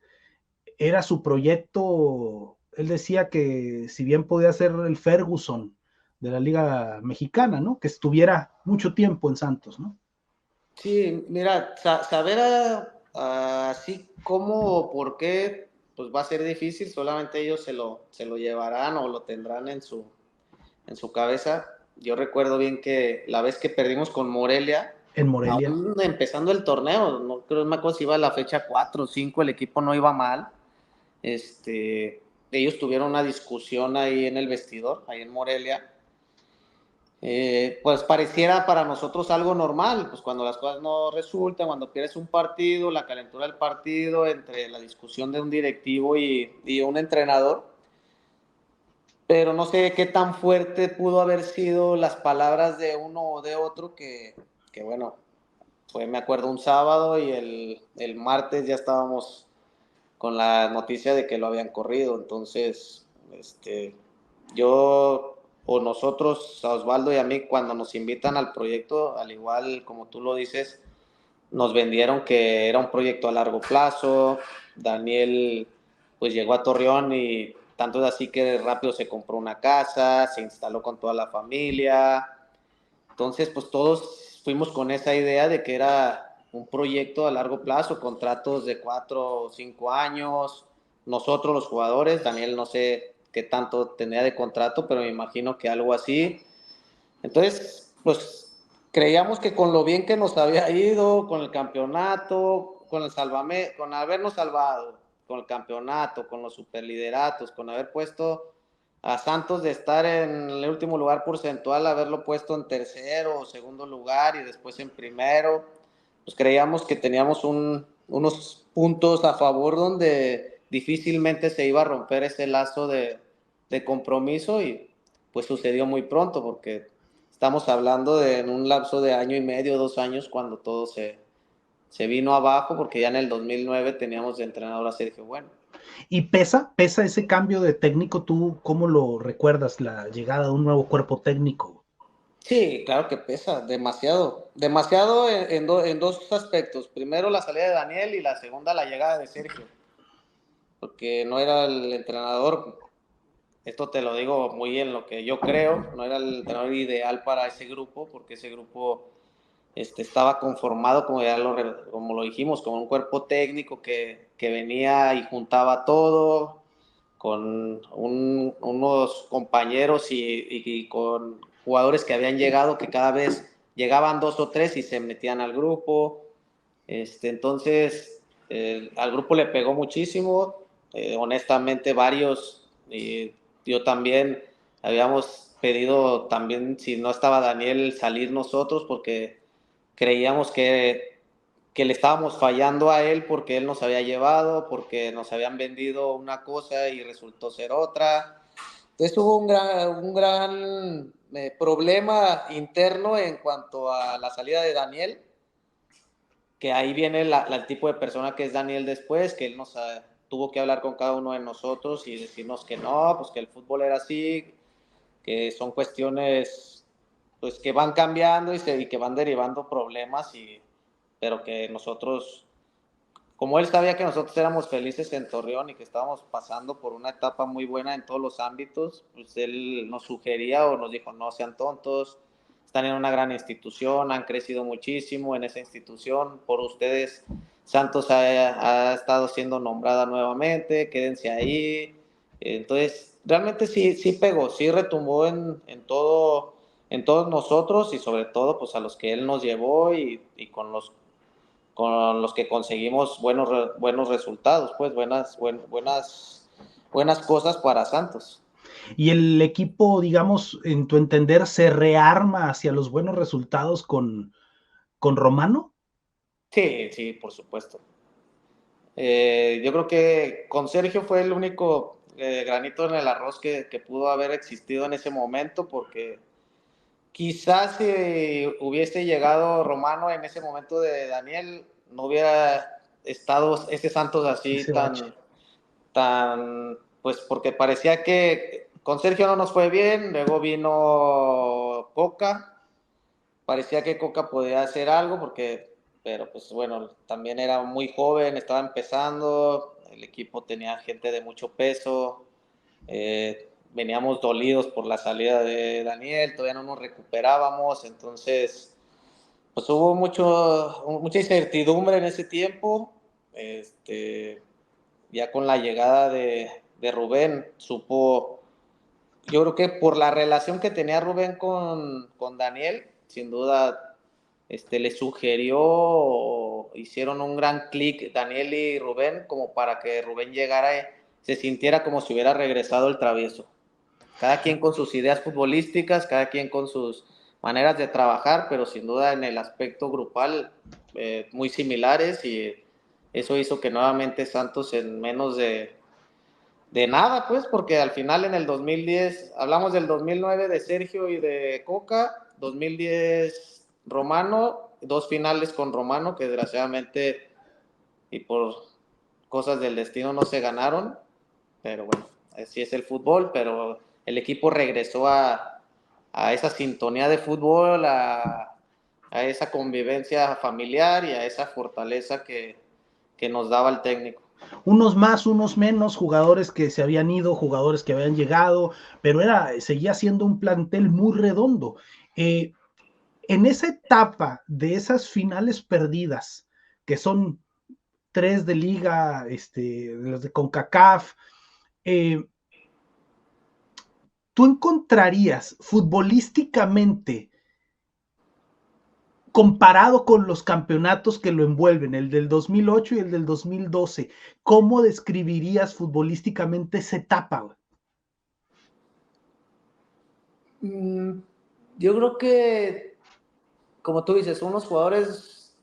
era su proyecto. Él decía que si bien podía ser el Ferguson de la Liga Mexicana, ¿no? Que estuviera mucho tiempo en Santos, ¿no? Sí, mira, saber así cómo o por qué, pues va a ser difícil. Solamente ellos se lo llevarán o lo tendrán en su cabeza. Yo recuerdo bien que la vez que perdimos con Morelia, en Morelia. Aún empezando el torneo, no me acuerdo si iba a la fecha 4 o 5, el equipo no iba mal. Ellos tuvieron una discusión ahí en el vestidor, ahí en Morelia. Pues pareciera para nosotros algo normal, pues cuando las cosas no resultan, cuando pierdes un partido, la calentura del partido, entre la discusión de un directivo y un entrenador, pero no sé qué tan fuerte pudo haber sido las palabras de uno o de otro, que bueno, fue, me acuerdo, un sábado y el martes ya estábamos con la noticia de que lo habían corrido. Entonces, yo o nosotros, a Osvaldo y a mí, cuando nos invitan al proyecto, al igual como tú lo dices, nos vendieron que era un proyecto a largo plazo. Daniel pues llegó a Torreón y tanto es así que rápido se compró una casa, se instaló con toda la familia. Entonces pues todos fuimos con esa idea de que era un proyecto a largo plazo, contratos de 4 o 5 años. Nosotros los jugadores, Daniel no sé qué tanto tenía de contrato, pero me imagino que algo así. Entonces, pues creíamos que con lo bien que nos había ido, con el campeonato, con el salvame, con habernos salvado, con el campeonato, con los superlideratos, con haber puesto a Santos de estar en el último lugar porcentual, haberlo puesto en tercero o segundo lugar y después en primero, pues creíamos que teníamos unos puntos a favor donde difícilmente se iba a romper ese lazo de compromiso y pues sucedió muy pronto porque estamos hablando de en un lapso de año y medio, 2 años, cuando todo se vino abajo, porque ya en el 2009 teníamos de entrenador a Sergio Bueno. ¿Y pesa ese cambio de técnico? ¿Tú cómo lo recuerdas, la llegada de un nuevo cuerpo técnico? Sí, claro que pesa, demasiado. Demasiado en dos aspectos. Primero la salida de Daniel y la segunda la llegada de Sergio, porque no era el entrenador, esto te lo digo muy en lo que yo creo, no era el entrenador ideal para ese grupo, porque ese grupo estaba conformado, como lo dijimos, con un cuerpo técnico que venía y juntaba todo, con unos compañeros y con jugadores que habían llegado, que cada vez llegaban 2 o 3 y se metían al grupo. Entonces, al grupo le pegó muchísimo. Honestamente, varios, yo también habíamos pedido también, si no estaba Daniel, salir nosotros porque creíamos que le estábamos fallando a él porque él nos había llevado, porque nos habían vendido una cosa y resultó ser otra. Entonces hubo un gran problema interno en cuanto a la salida de Daniel, que ahí viene el tipo de persona que es Daniel después, que él tuvo que hablar con cada uno de nosotros y decirnos que no, pues que el fútbol era así, que son cuestiones pues que van cambiando y que van derivando problemas, pero que nosotros, como él sabía que nosotros éramos felices en Torreón y que estábamos pasando por una etapa muy buena en todos los ámbitos, pues él nos sugería o nos dijo, no sean tontos, están en una gran institución, han crecido muchísimo en esa institución, por ustedes Santos ha estado siendo nombrada nuevamente, quédense ahí. Entonces, realmente sí pegó, sí retumbó en todos nosotros y sobre todo pues a los que él nos llevó y con los que conseguimos buenos resultados, pues buenas cosas para Santos. Y el equipo, digamos, en tu entender, se rearma hacia los buenos resultados con Romano. Sí, sí, por supuesto. Yo creo que con Sergio fue el único granito en el arroz que pudo haber existido en ese momento, porque quizás si hubiese llegado Romano en ese momento de Daniel, no hubiera estado ese Santos así Ese bache. pues porque parecía que con Sergio no nos fue bien, luego vino Coca, parecía que Coca podía hacer algo, pero pues bueno, también era muy joven, estaba empezando, el equipo tenía gente de mucho peso, veníamos dolidos por la salida de Daniel, todavía no nos recuperábamos, entonces pues hubo mucha incertidumbre en ese tiempo. Ya con la llegada de Rubén, yo creo que por la relación que tenía Rubén con Daniel, sin duda le sugirió o hicieron un gran clic Daniel y Rubén como para que Rubén llegara y se sintiera como si hubiera regresado el travieso. Cada quien con sus ideas futbolísticas, cada quien con sus maneras de trabajar, pero sin duda en el aspecto grupal muy similares, y eso hizo que nuevamente Santos en menos de nada, pues, porque al final en el 2010, hablamos del 2009 de Sergio y de Coca, 2010 Romano, 2 finales con Romano que desgraciadamente y por cosas del destino no se ganaron, pero bueno, así es el fútbol, pero el equipo regresó a esa sintonía de fútbol, a esa convivencia familiar y a esa fortaleza que nos daba el técnico. Unos más, unos menos, jugadores que se habían ido, jugadores que habían llegado, pero seguía siendo un plantel muy redondo. En esa etapa de esas finales perdidas, que son 3 de liga, los de CONCACAF, ¿tú encontrarías futbolísticamente, comparado con los campeonatos que lo envuelven, el del 2008 y el del 2012, cómo describirías futbolísticamente esa etapa? Yo creo que, como tú dices, unos jugadores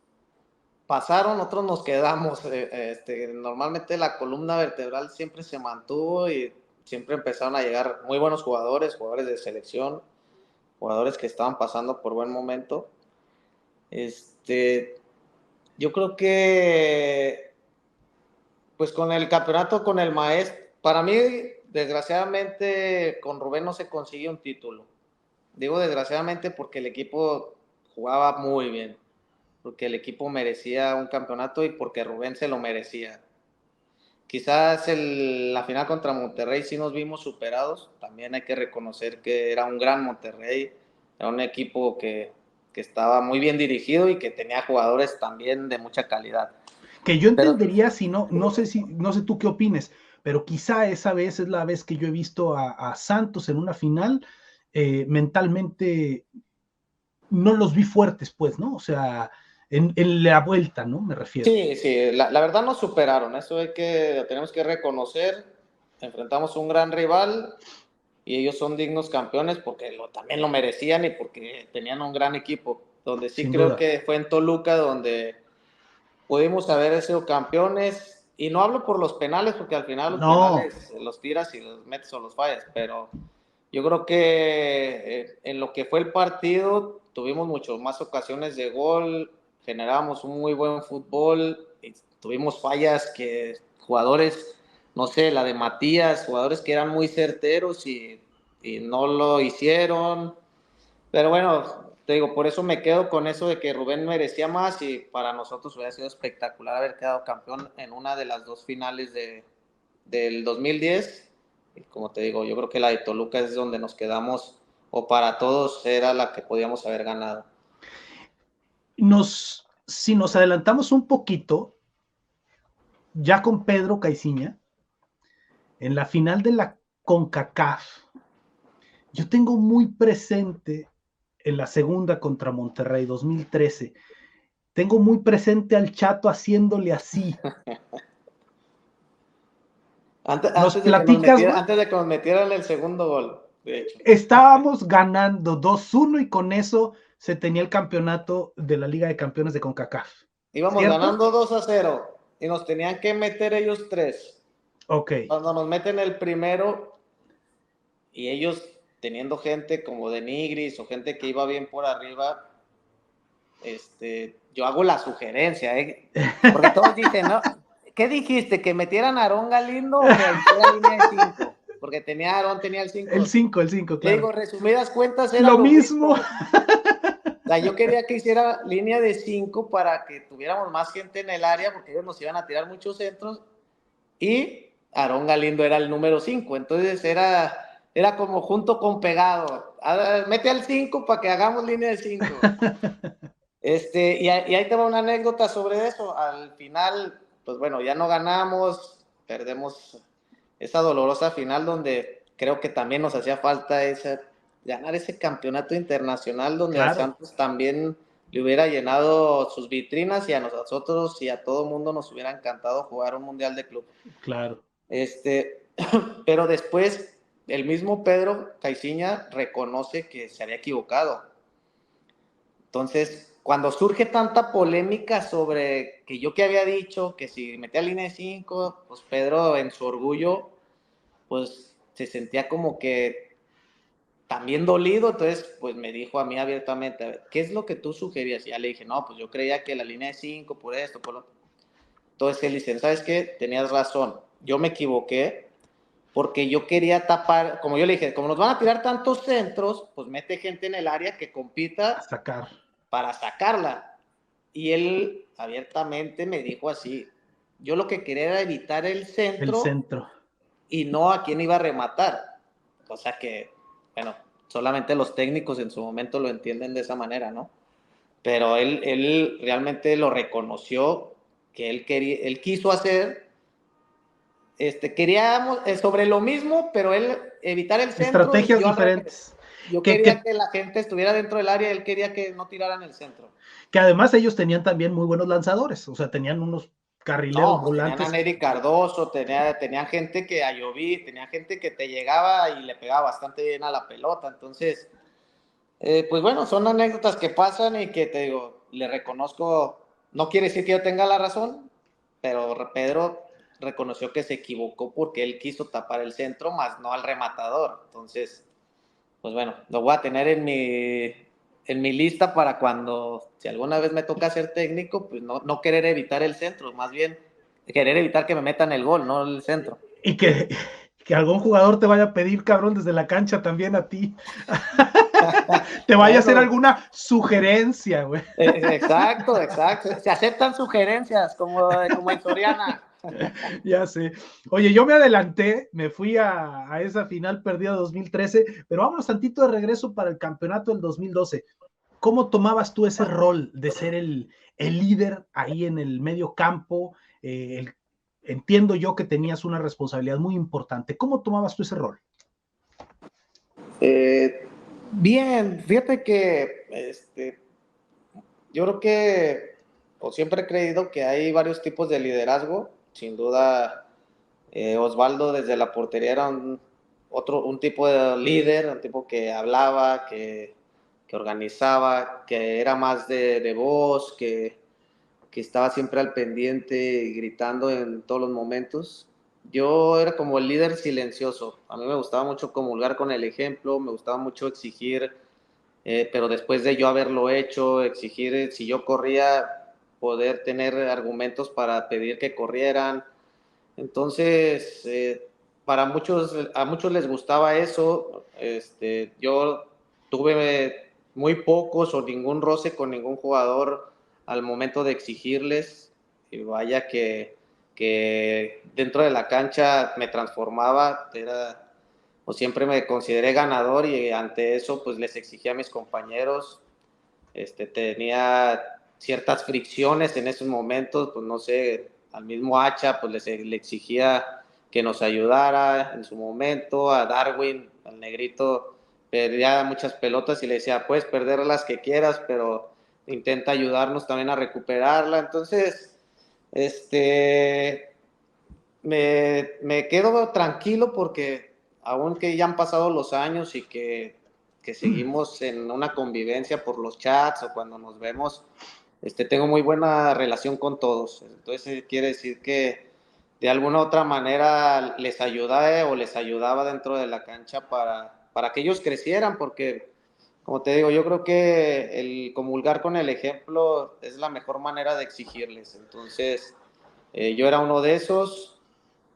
pasaron, otros nos quedamos. Normalmente la columna vertebral siempre se mantuvo y siempre empezaron a llegar muy buenos jugadores, jugadores de selección, jugadores que estaban pasando por buen momento. Yo creo que, pues con el campeonato, con el maestro, para mí, desgraciadamente, con Rubén no se consiguió un título. Digo desgraciadamente porque el equipo jugaba muy bien, porque el equipo merecía un campeonato y porque Rubén se lo merecía. Quizás la final contra Monterrey sí nos vimos superados, también hay que reconocer que era un gran Monterrey, era un equipo que estaba muy bien dirigido y que tenía jugadores también de mucha calidad. Que yo Pero entendería, si no, no sé tú qué opines, pero quizá esa vez es la vez que yo he visto a Santos en una final, mentalmente no los vi fuertes, pues, ¿no? O sea, en la vuelta, ¿no? Me refiero. sí, sí, la verdad nos superaron, eso tenemos que reconocer. Enfrentamos un gran rival y ellos son dignos campeones porque también lo merecían y porque tenían un gran equipo. Donde sí Sin creo duda. que fue en Toluca donde pudimos haber sido campeones, y no hablo por los penales porque al final los No, penales los tiras y los metes o los fallas, pero yo creo que en lo que fue el partido tuvimos muchas más ocasiones de gol, generamos un muy buen fútbol, y tuvimos fallas que jugadores, no sé, la de Matías, jugadores que eran muy certeros y no lo hicieron. Pero bueno, te digo, por eso me quedo con eso de que Rubén merecía más, y para nosotros hubiera sido espectacular haber quedado campeón en una de las 2 finales del 2010. Y como te digo, yo creo que la de Toluca es donde nos quedamos, o para todos era la que podíamos haber ganado. si nos adelantamos un poquito, ya con Pedro Caiciña, en la final de la CONCACAF, yo tengo muy presente en la segunda contra Monterrey 2013, tengo muy presente al Chato haciéndole así. Antes, ¿Nos antes, de que nos platicas, metiera, güey? antes de que nos metieran el segundo gol, de hecho. Estábamos ganando 2-1 y con eso se tenía el campeonato de la Liga de Campeones de CONCACAF. Íbamos ¿Cierto? ganando 2-0 y nos tenían que meter ellos 3. Ok. Cuando nos meten el primero, y ellos teniendo gente como de Nigris o gente que iba bien por arriba, yo hago la sugerencia, porque todos dicen, ¿no? ¿Qué dijiste? ¿Que metieran a Aarón Galindo o que hiciera línea de 5? Porque Aarón tenía el 5. El 5, Le claro. digo, resumidas cuentas, era Lo lo mismo. mismo. O sea, yo quería que hiciera línea de 5 para que tuviéramos más gente en el área, porque ellos nos iban a tirar muchos centros, y Aarón Galindo era el número 5. Entonces era como junto con pegado. Mete al 5 para que hagamos línea de 5. Y ahí te va una anécdota sobre eso. Al final, pues bueno, ya no ganamos, perdemos esa dolorosa final donde creo que también nos hacía falta ganar ese campeonato internacional donde a Claro. Santos también le hubiera llenado sus vitrinas y a nosotros y a todo el mundo nos hubiera encantado jugar un mundial de club. Claro. Pero después el mismo Pedro Caixinha reconoce que se había equivocado. Entonces, cuando surge tanta polémica sobre que yo que había dicho que si metía línea de 5, pues Pedro en su orgullo, pues se sentía como que también dolido, entonces pues me dijo a mí abiertamente, a ver, ¿qué es lo que tú sugerías? Y ya le dije, no, pues yo creía que la línea de 5 por esto, por lo... Entonces él dice, ¿sabes qué? Tenías razón, yo me equivoqué porque yo quería tapar, como yo le dije, como nos van a tirar tantos centros, pues mete gente en el área que compita A sacar. para sacarla. Y él abiertamente me dijo así, yo lo que quería era evitar el El centro centro. y no a quién iba a rematar. O sea que, bueno, solamente los técnicos en su momento lo entienden de esa manera, ¿no? Pero él realmente lo reconoció, que él quiso hacer, queríamos sobre lo mismo, pero él evitar el centro y Estrategias yo al revés. diferentes. Yo Que, quería que, que la gente estuviera dentro del área, él quería que no tiraran el centro. que además ellos tenían también muy buenos lanzadores, o sea, tenían unos carrileros No, pues tenían a volantes. Nery Cardoso, tenían gente que a Lloví, tenían gente que te llegaba y le pegaba bastante bien a la pelota. Entonces, pues bueno, son anécdotas que pasan y que te digo, le reconozco, no quiere decir que yo tenga la razón, pero Pedro reconoció que se equivocó porque él quiso tapar el centro, más no al rematador. Entonces, pues bueno, lo voy a tener en mi lista para cuando, si alguna vez me toca ser técnico, pues no querer evitar el centro, más bien querer evitar que me metan el gol, no el centro. Y que algún jugador te vaya a pedir, cabrón, desde la cancha también a ti. Te vaya a hacer Bueno, alguna sugerencia, güey. exacto, exacto. Se aceptan sugerencias como en Soriana. Ya sé. Oye, yo me adelanté, me fui a esa final perdida 2013, pero vámonos tantito de regreso para el campeonato del 2012. ¿Cómo tomabas tú ese rol de ser el líder ahí en el medio campo? Entiendo yo que tenías una responsabilidad muy importante. ¿Cómo tomabas tú ese rol? Bien, fíjate que yo creo que, o siempre he creído que hay varios tipos de liderazgo. Sin duda, Osvaldo desde la portería era un tipo de líder, un tipo que hablaba, que organizaba, que era más de voz, que estaba siempre al pendiente y gritando en todos los momentos. Yo era como el líder silencioso. A mí me gustaba mucho comulgar con el ejemplo, me gustaba mucho exigir, pero después de yo haberlo hecho, exigir, si yo corría, poder tener argumentos para pedir que corrieran. Entonces, a muchos les gustaba eso. Yo tuve muy pocos o ningún roce con ningún jugador al momento de exigirles. Y vaya que dentro de la cancha me transformaba, o siempre me consideré ganador y ante eso pues les exigía a mis compañeros. Tenía ciertas fricciones en esos momentos, pues no sé, al mismo Hacha pues le exigía que nos ayudara en su momento, a Darwin, al negrito, perdía muchas pelotas y le decía, puedes perder las que quieras, pero intenta ayudarnos también a recuperarla. Entonces, me quedo tranquilo porque aunque ya han pasado los años y que seguimos en una convivencia por los chats o cuando nos vemos, tengo muy buena relación con todos. Entonces quiere decir que de alguna otra manera les ayudaba o les ayudaba dentro de la cancha para que ellos crecieran, porque como te digo, yo creo que el comulgar con el ejemplo es la mejor manera de exigirles. Entonces, yo era uno de esos.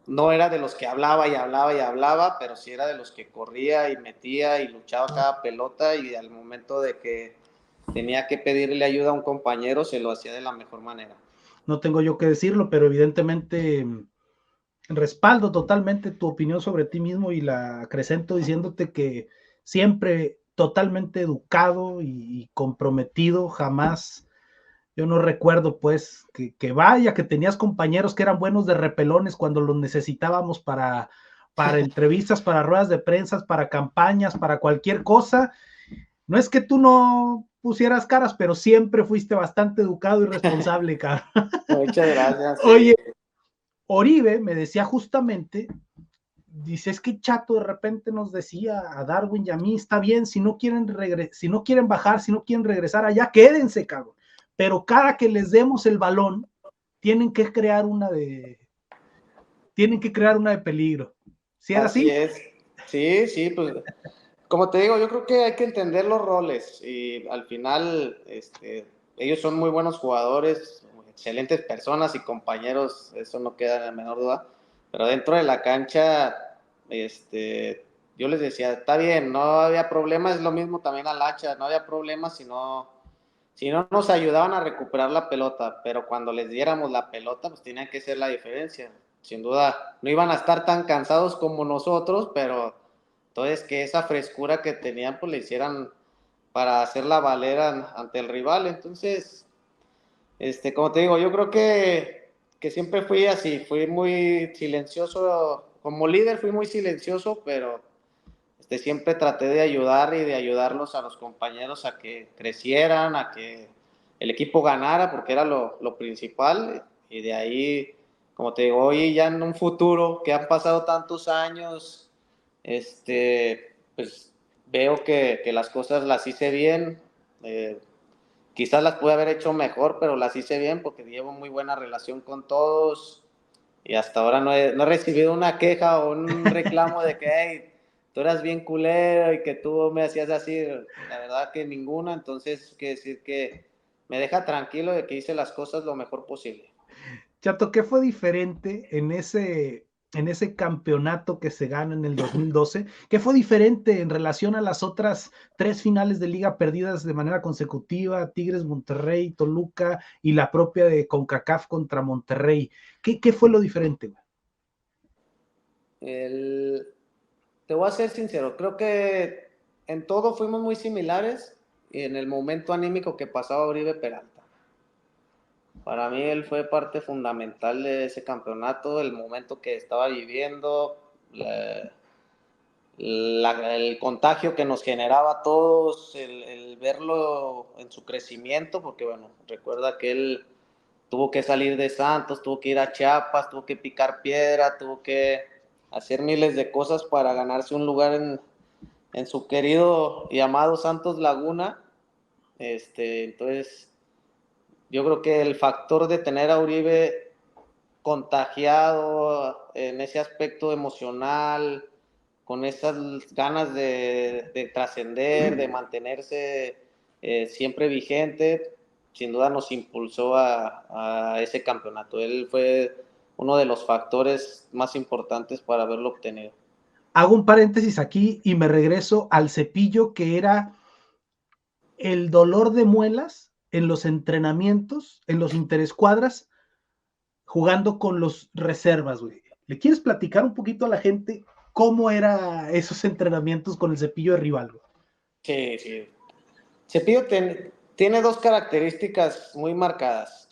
No era de los que hablaba y hablaba y hablaba, pero sí era de los que corría y metía y luchaba cada pelota, y al momento de que tenía que pedirle ayuda a un compañero se lo hacía de la mejor manera. No tengo yo que decirlo, pero evidentemente respaldo totalmente tu opinión sobre ti mismo y la acrecento diciéndote que siempre totalmente educado y comprometido, jamás. Yo no recuerdo, pues, que vaya, que tenías compañeros que eran buenos de repelones cuando los necesitábamos para entrevistas, para ruedas de prensa, para campañas, para cualquier cosa. No es que tú no pusieras caras, pero siempre fuiste bastante educado y responsable, cabrón. Muchas gracias, sí. Oye, Oribe me decía justamente, dice, es que Chato de repente nos decía a Darwin y a mí, está bien, si no quieren si no quieren bajar, si no quieren regresar allá, quédense, cabrón. Pero cada que les demos el balón, tienen que crear una de, tienen que crear una de peligro. ¿Sí era Así así? es. Sí, sí, pues como te digo, yo creo que hay que entender los roles y al final ellos son muy buenos jugadores, excelentes personas y compañeros, eso no queda en la menor duda, pero dentro de la cancha, yo les decía, está bien, no había problema, es lo mismo también al hacha, no había problema si no nos ayudaban a recuperar la pelota, pero cuando les diéramos la pelota, pues tenía que ser la diferencia. Sin duda, no iban a estar tan cansados como nosotros, pero entonces que esa frescura que tenían, pues le hicieran para hacerla valer ante el rival. Entonces, como te digo, yo creo que siempre fui así, fui muy silencioso, como líder fui muy silencioso, pero siempre traté de ayudar y de ayudarlos a los compañeros a que crecieran, a que el equipo ganara, porque era lo principal. Y de ahí, como te digo, hoy ya en un futuro que han pasado tantos años, pues veo que las cosas las hice bien. Quizás las pude haber hecho mejor, pero las hice bien porque llevo muy buena relación con todos y hasta ahora no he recibido una queja o un reclamo de que, hey, tú eras bien culero y que tú me hacías así. La verdad que ninguna, entonces quiere decir que me deja tranquilo de que hice las cosas lo mejor posible. Chato, ¿qué fue diferente en ese campeonato que se gana en el 2012? ¿Qué fue diferente en relación a las otras 3 finales de liga perdidas de manera consecutiva? Tigres, Monterrey, Toluca y la propia de CONCACAF contra Monterrey. ¿Qué fue lo diferente, güey? El, Te voy a ser sincero, creo que en todo fuimos muy similares y en el momento anímico que pasaba Oribe Peralta. Para mí él fue parte fundamental de ese campeonato, el momento que estaba viviendo, el contagio que nos generaba a todos, el verlo en su crecimiento, porque bueno, recuerda que él tuvo que salir de Santos, tuvo que ir a Chiapas, tuvo que picar piedra, tuvo que hacer miles de cosas para ganarse un lugar en su querido y amado Santos Laguna. Entonces, yo creo que el factor de tener a Uribe contagiado en ese aspecto emocional, con esas ganas de trascender, de mantenerse siempre vigente, sin duda nos impulsó a ese campeonato. Él fue uno de los factores más importantes para haberlo obtenido. Hago un paréntesis aquí y me regreso al Cepillo, que era el dolor de muelas en los entrenamientos, en los interescuadras, jugando con los reservas, güey. ¿Le quieres platicar un poquito a la gente cómo era esos entrenamientos con el Cepillo de rival, güey? Sí, sí. Cepillo tiene dos características muy marcadas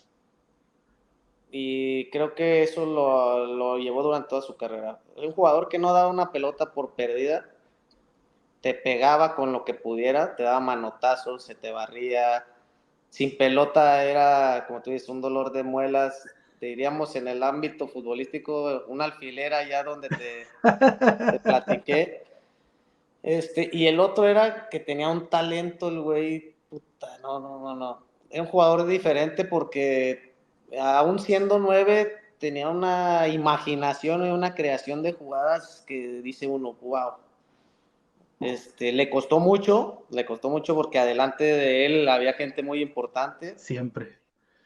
y creo que eso lo llevó durante toda su carrera. Un jugador que no daba una pelota por perdida, te pegaba con lo que pudiera, te daba manotazos, se te barría. Sin pelota era, como tú dices, un dolor de muelas. Te diríamos en el ámbito futbolístico, una alfilera ya donde te platiqué. Y el otro era que tenía un talento, el güey, puta, no, no, no, no. Era un jugador diferente porque aún siendo 9, tenía una imaginación y una creación de jugadas que dice uno, wow. Le costó mucho porque adelante de él había gente muy importante, Siempre.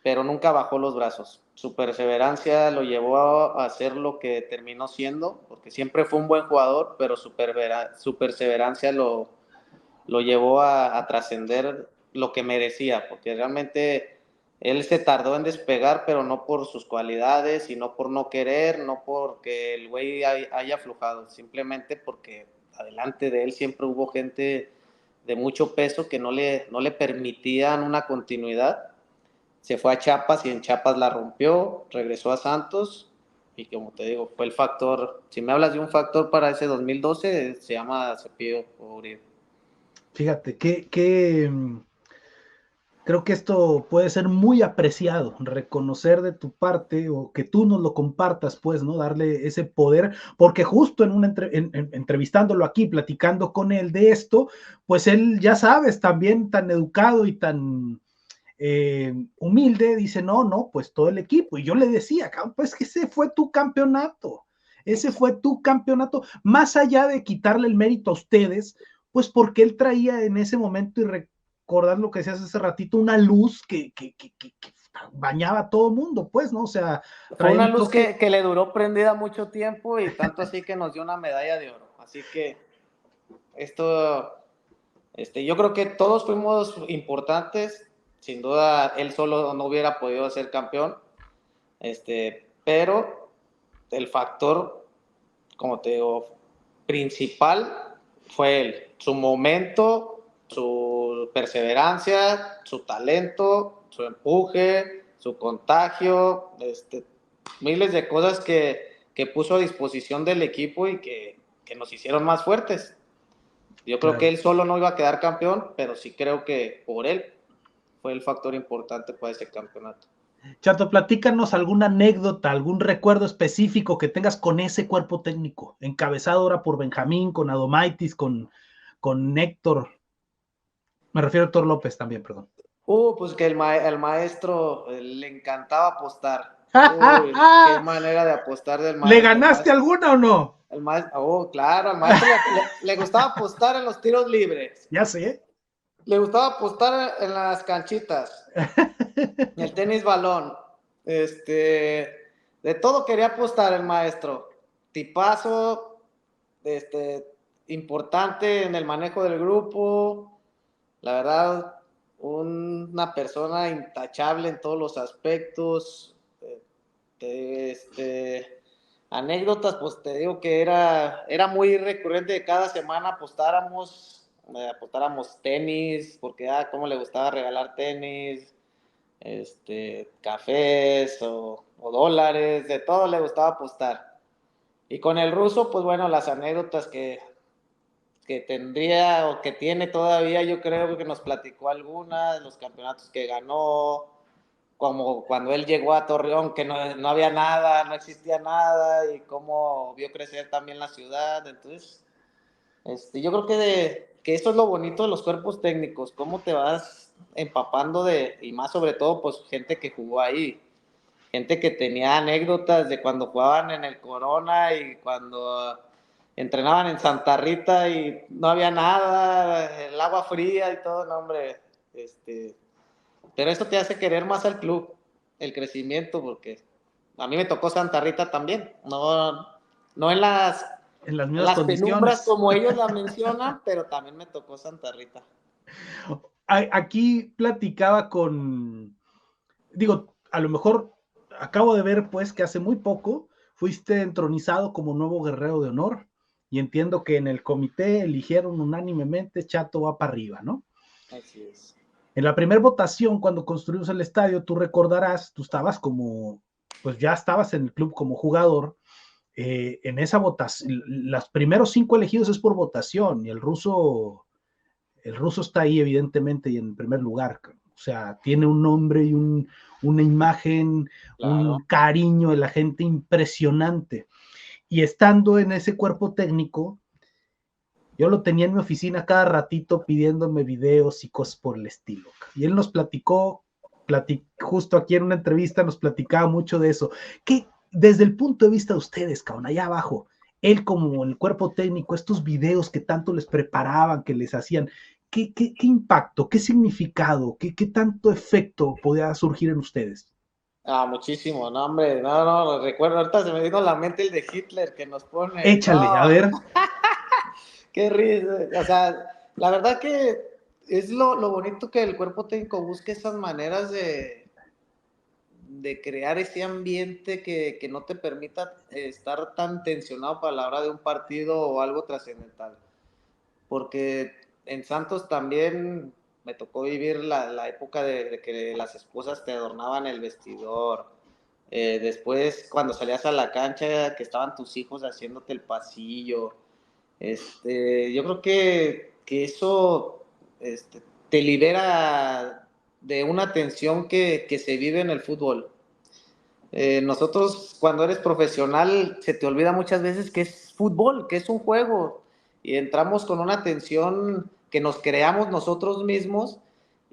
pero nunca bajó los brazos. Su perseverancia lo llevó a hacer lo que terminó siendo, porque siempre fue un buen jugador, pero su perseverancia lo llevó a trascender lo que merecía, porque realmente él se tardó en despegar, pero no por sus cualidades, y no por no querer, no porque el güey haya aflojado, simplemente porque adelante de él siempre hubo gente de mucho peso que no le permitían una continuidad. Se fue a Chiapas y en Chiapas la rompió, regresó a Santos y como te digo, fue el factor, si me hablas de un factor para ese 2012, se llama Cepillo Uribe. Fíjate, creo que esto puede ser muy apreciado, reconocer de tu parte o que tú nos lo compartas, pues, ¿no? Darle ese poder, porque justo entrevistándolo aquí, platicando con él de esto, pues él, ya sabes, también tan educado y tan humilde, dice, no, no, pues todo el equipo. Y yo le decía, pues que ese fue tu campeonato, más allá de quitarle el mérito a ustedes, pues porque él traía en ese momento, y recordar lo que decías hace ratito, una luz que bañaba a todo mundo, pues, ¿no? O sea, Fue traía una un luz toque. que le duró prendida mucho tiempo y tanto así que nos dio una medalla de oro. Así que esto, yo creo que todos fuimos importantes. Sin duda, él solo no hubiera podido ser campeón. Pero el factor, como te digo, principal fue él. Su momento, su perseverancia, su talento, su empuje, su contagio, miles de cosas que puso a disposición del equipo y que nos hicieron más fuertes. Yo creo que Claro. él solo no iba a quedar campeón, pero sí creo que por él fue el factor importante para ese campeonato. Chato, platícanos alguna anécdota, algún recuerdo específico que tengas con ese cuerpo técnico, encabezado ahora por Benjamín, con Adomaitis, con Héctor. Me refiero a Héctor López también, perdón. Pues que el maestro le encantaba apostar. Uy, qué manera de apostar del ¿Le maestro. ganaste alguna o no? El maestro, claro, al maestro le gustaba apostar en los tiros libres. Ya sé. Le gustaba apostar en las canchitas, en el tenis balón. De todo quería apostar el maestro. Tipazo, importante en el manejo del grupo. La verdad, una persona intachable en todos los aspectos. Anécdotas, pues te digo que era muy recurrente, cada semana apostáramos tenis, porque cómo le gustaba regalar tenis, cafés o dólares, de todo le gustaba apostar. Y con el ruso, pues bueno, las anécdotas que tendría o que tiene todavía, yo creo que nos platicó algunas, los campeonatos que ganó, como cuando él llegó a Torreón, que no había nada, no existía nada, y cómo vio crecer también la ciudad. Entonces, yo creo que esto es lo bonito de los cuerpos técnicos, cómo te vas empapando y más sobre todo, pues gente que jugó ahí, gente que tenía anécdotas de cuando jugaban en el Corona y cuando entrenaban en Santa Rita y no había nada, el agua fría y todo, no, hombre, pero esto te hace querer más al club, el crecimiento, porque a mí me tocó Santa Rita también, no en En las mismas las penumbras condiciones. como ellos la mencionan, pero también me tocó Santa Rita. Aquí platicaba digo, a lo mejor acabo de ver pues que hace muy poco fuiste entronizado como nuevo guerrero de honor y entiendo que en el comité eligieron unánimemente Chato va para arriba, ¿no? Así es. En la primera votación, cuando construimos el estadio, tú recordarás, tú estabas pues ya estabas en el club como jugador. En esa votación, los primeros 5 elegidos es por votación y el ruso está ahí evidentemente y en primer lugar. O sea, tiene un nombre y una imagen, un Claro. cariño de la gente impresionante. Y estando en ese cuerpo técnico, yo lo tenía en mi oficina cada ratito pidiéndome videos y cosas por el estilo. Y él nos justo aquí en una entrevista nos platicaba mucho de eso. Que desde el punto de vista de ustedes, cabrón, allá abajo, él como el cuerpo técnico, estos videos que tanto les preparaban, que les hacían, ¿qué impacto, qué significado, qué tanto efecto podía surgir en ustedes? Muchísimo, no, hombre, no, recuerdo, ahorita se me vino a la mente el de Hitler que nos pone, Échale, a no, ver. qué risa, o sea, la verdad que es lo bonito que el cuerpo técnico busque esas maneras de crear ese ambiente que no te permita estar tan tensionado para la hora de un partido o algo trascendental. Porque en Santos también me tocó vivir la época de que las esposas te adornaban el vestidor. Después, cuando salías a la cancha, que estaban tus hijos haciéndote el pasillo. Yo creo que eso te libera de una tensión que se vive en el fútbol. Nosotros, cuando eres profesional, se te olvida muchas veces que es fútbol, que es un juego, y entramos con una tensión que nos creamos nosotros mismos,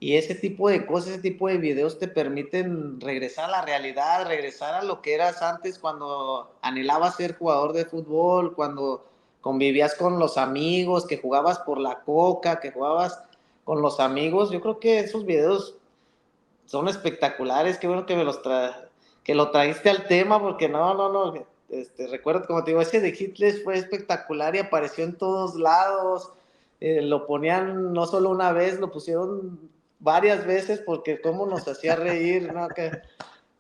y ese tipo de cosas, ese tipo de videos te permiten regresar a la realidad, regresar a lo que eras antes cuando anhelabas ser jugador de fútbol, cuando convivías con los amigos, que jugabas por la coca, que jugabas con los amigos. Yo creo que esos videos son espectaculares. Qué bueno que que lo trajiste al tema, porque no, recuerdo, como te digo, ese de Hitler fue espectacular y apareció en todos lados. Lo ponían no solo una vez, lo pusieron varias veces, porque cómo nos hacía reír, ¿no?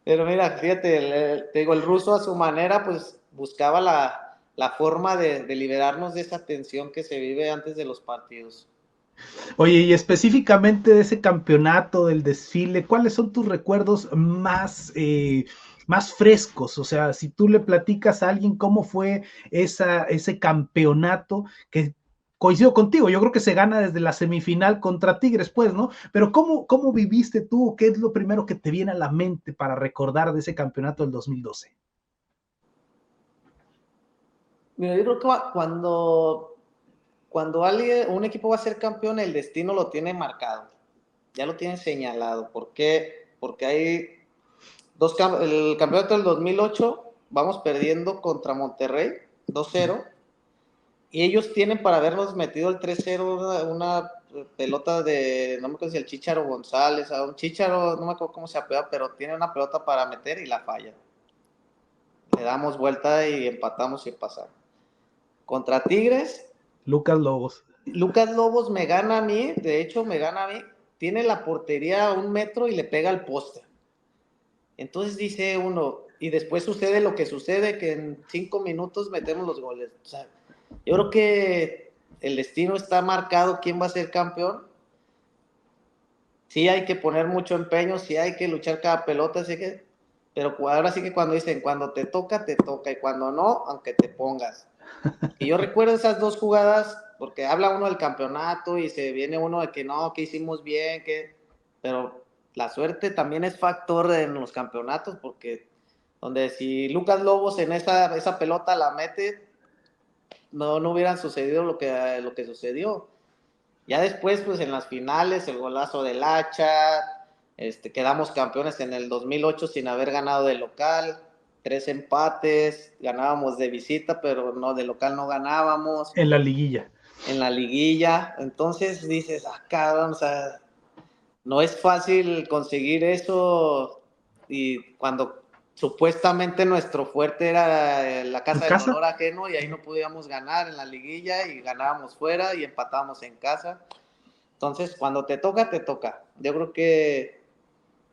Pero mira, fíjate, te digo, el ruso a su manera, pues buscaba la forma de liberarnos de esa tensión que se vive antes de los partidos. Oye, y específicamente de ese campeonato, del desfile, ¿cuáles son tus recuerdos más frescos? O sea, si tú le platicas a alguien cómo fue ese campeonato, que coincido contigo, yo creo que se gana desde la semifinal contra Tigres, pues, ¿no? Pero ¿cómo viviste tú? ¿Qué es lo primero que te viene a la mente para recordar de ese campeonato del 2012? Mira, yo creo que cuando un equipo va a ser campeón, el destino lo tiene marcado, ya lo tiene señalado. ¿Por qué? Porque hay el campeonato del 2008, vamos perdiendo contra Monterrey 2-0, y ellos tienen para habernos metido el 3-0 una pelota de, no me acuerdo si el Chícharo González, a un Chícharo, no me acuerdo cómo se apela, pero tiene una pelota para meter y la falla. Le damos vuelta y empatamos y pasamos. Contra Tigres, Lucas Lobos. Lucas Lobos me gana a mí, de hecho me gana a mí, tiene la portería a 1 metro y le pega al poste. Entonces dice uno, y después sucede lo que sucede, que en 5 minutos metemos los goles. O sea, yo creo que el destino está marcado, quién va a ser campeón. Sí hay que poner mucho empeño, sí hay que luchar cada pelota, pero ahora sí que cuando dicen, cuando te toca, y cuando no, aunque te pongas. Y yo recuerdo esas dos jugadas, porque habla uno del campeonato y se viene uno de que no, que hicimos bien, pero la suerte también es factor en los campeonatos, porque donde si Lucas Lobos en esa pelota la mete, no hubieran sucedido lo que sucedió. Ya después, pues en las finales, el golazo del Hacha, quedamos campeones en el 2008 sin haber ganado de local, 3 empates, ganábamos de visita, pero no, de local no ganábamos. En la liguilla. En la liguilla, entonces dices, cabrón, o sea, no es fácil conseguir eso, y cuando supuestamente nuestro fuerte era la ¿En casa del casa? dolor ajeno, y ahí no podíamos ganar en la liguilla y ganábamos fuera y empatábamos en casa. Entonces, cuando te toca, te toca. Yo creo que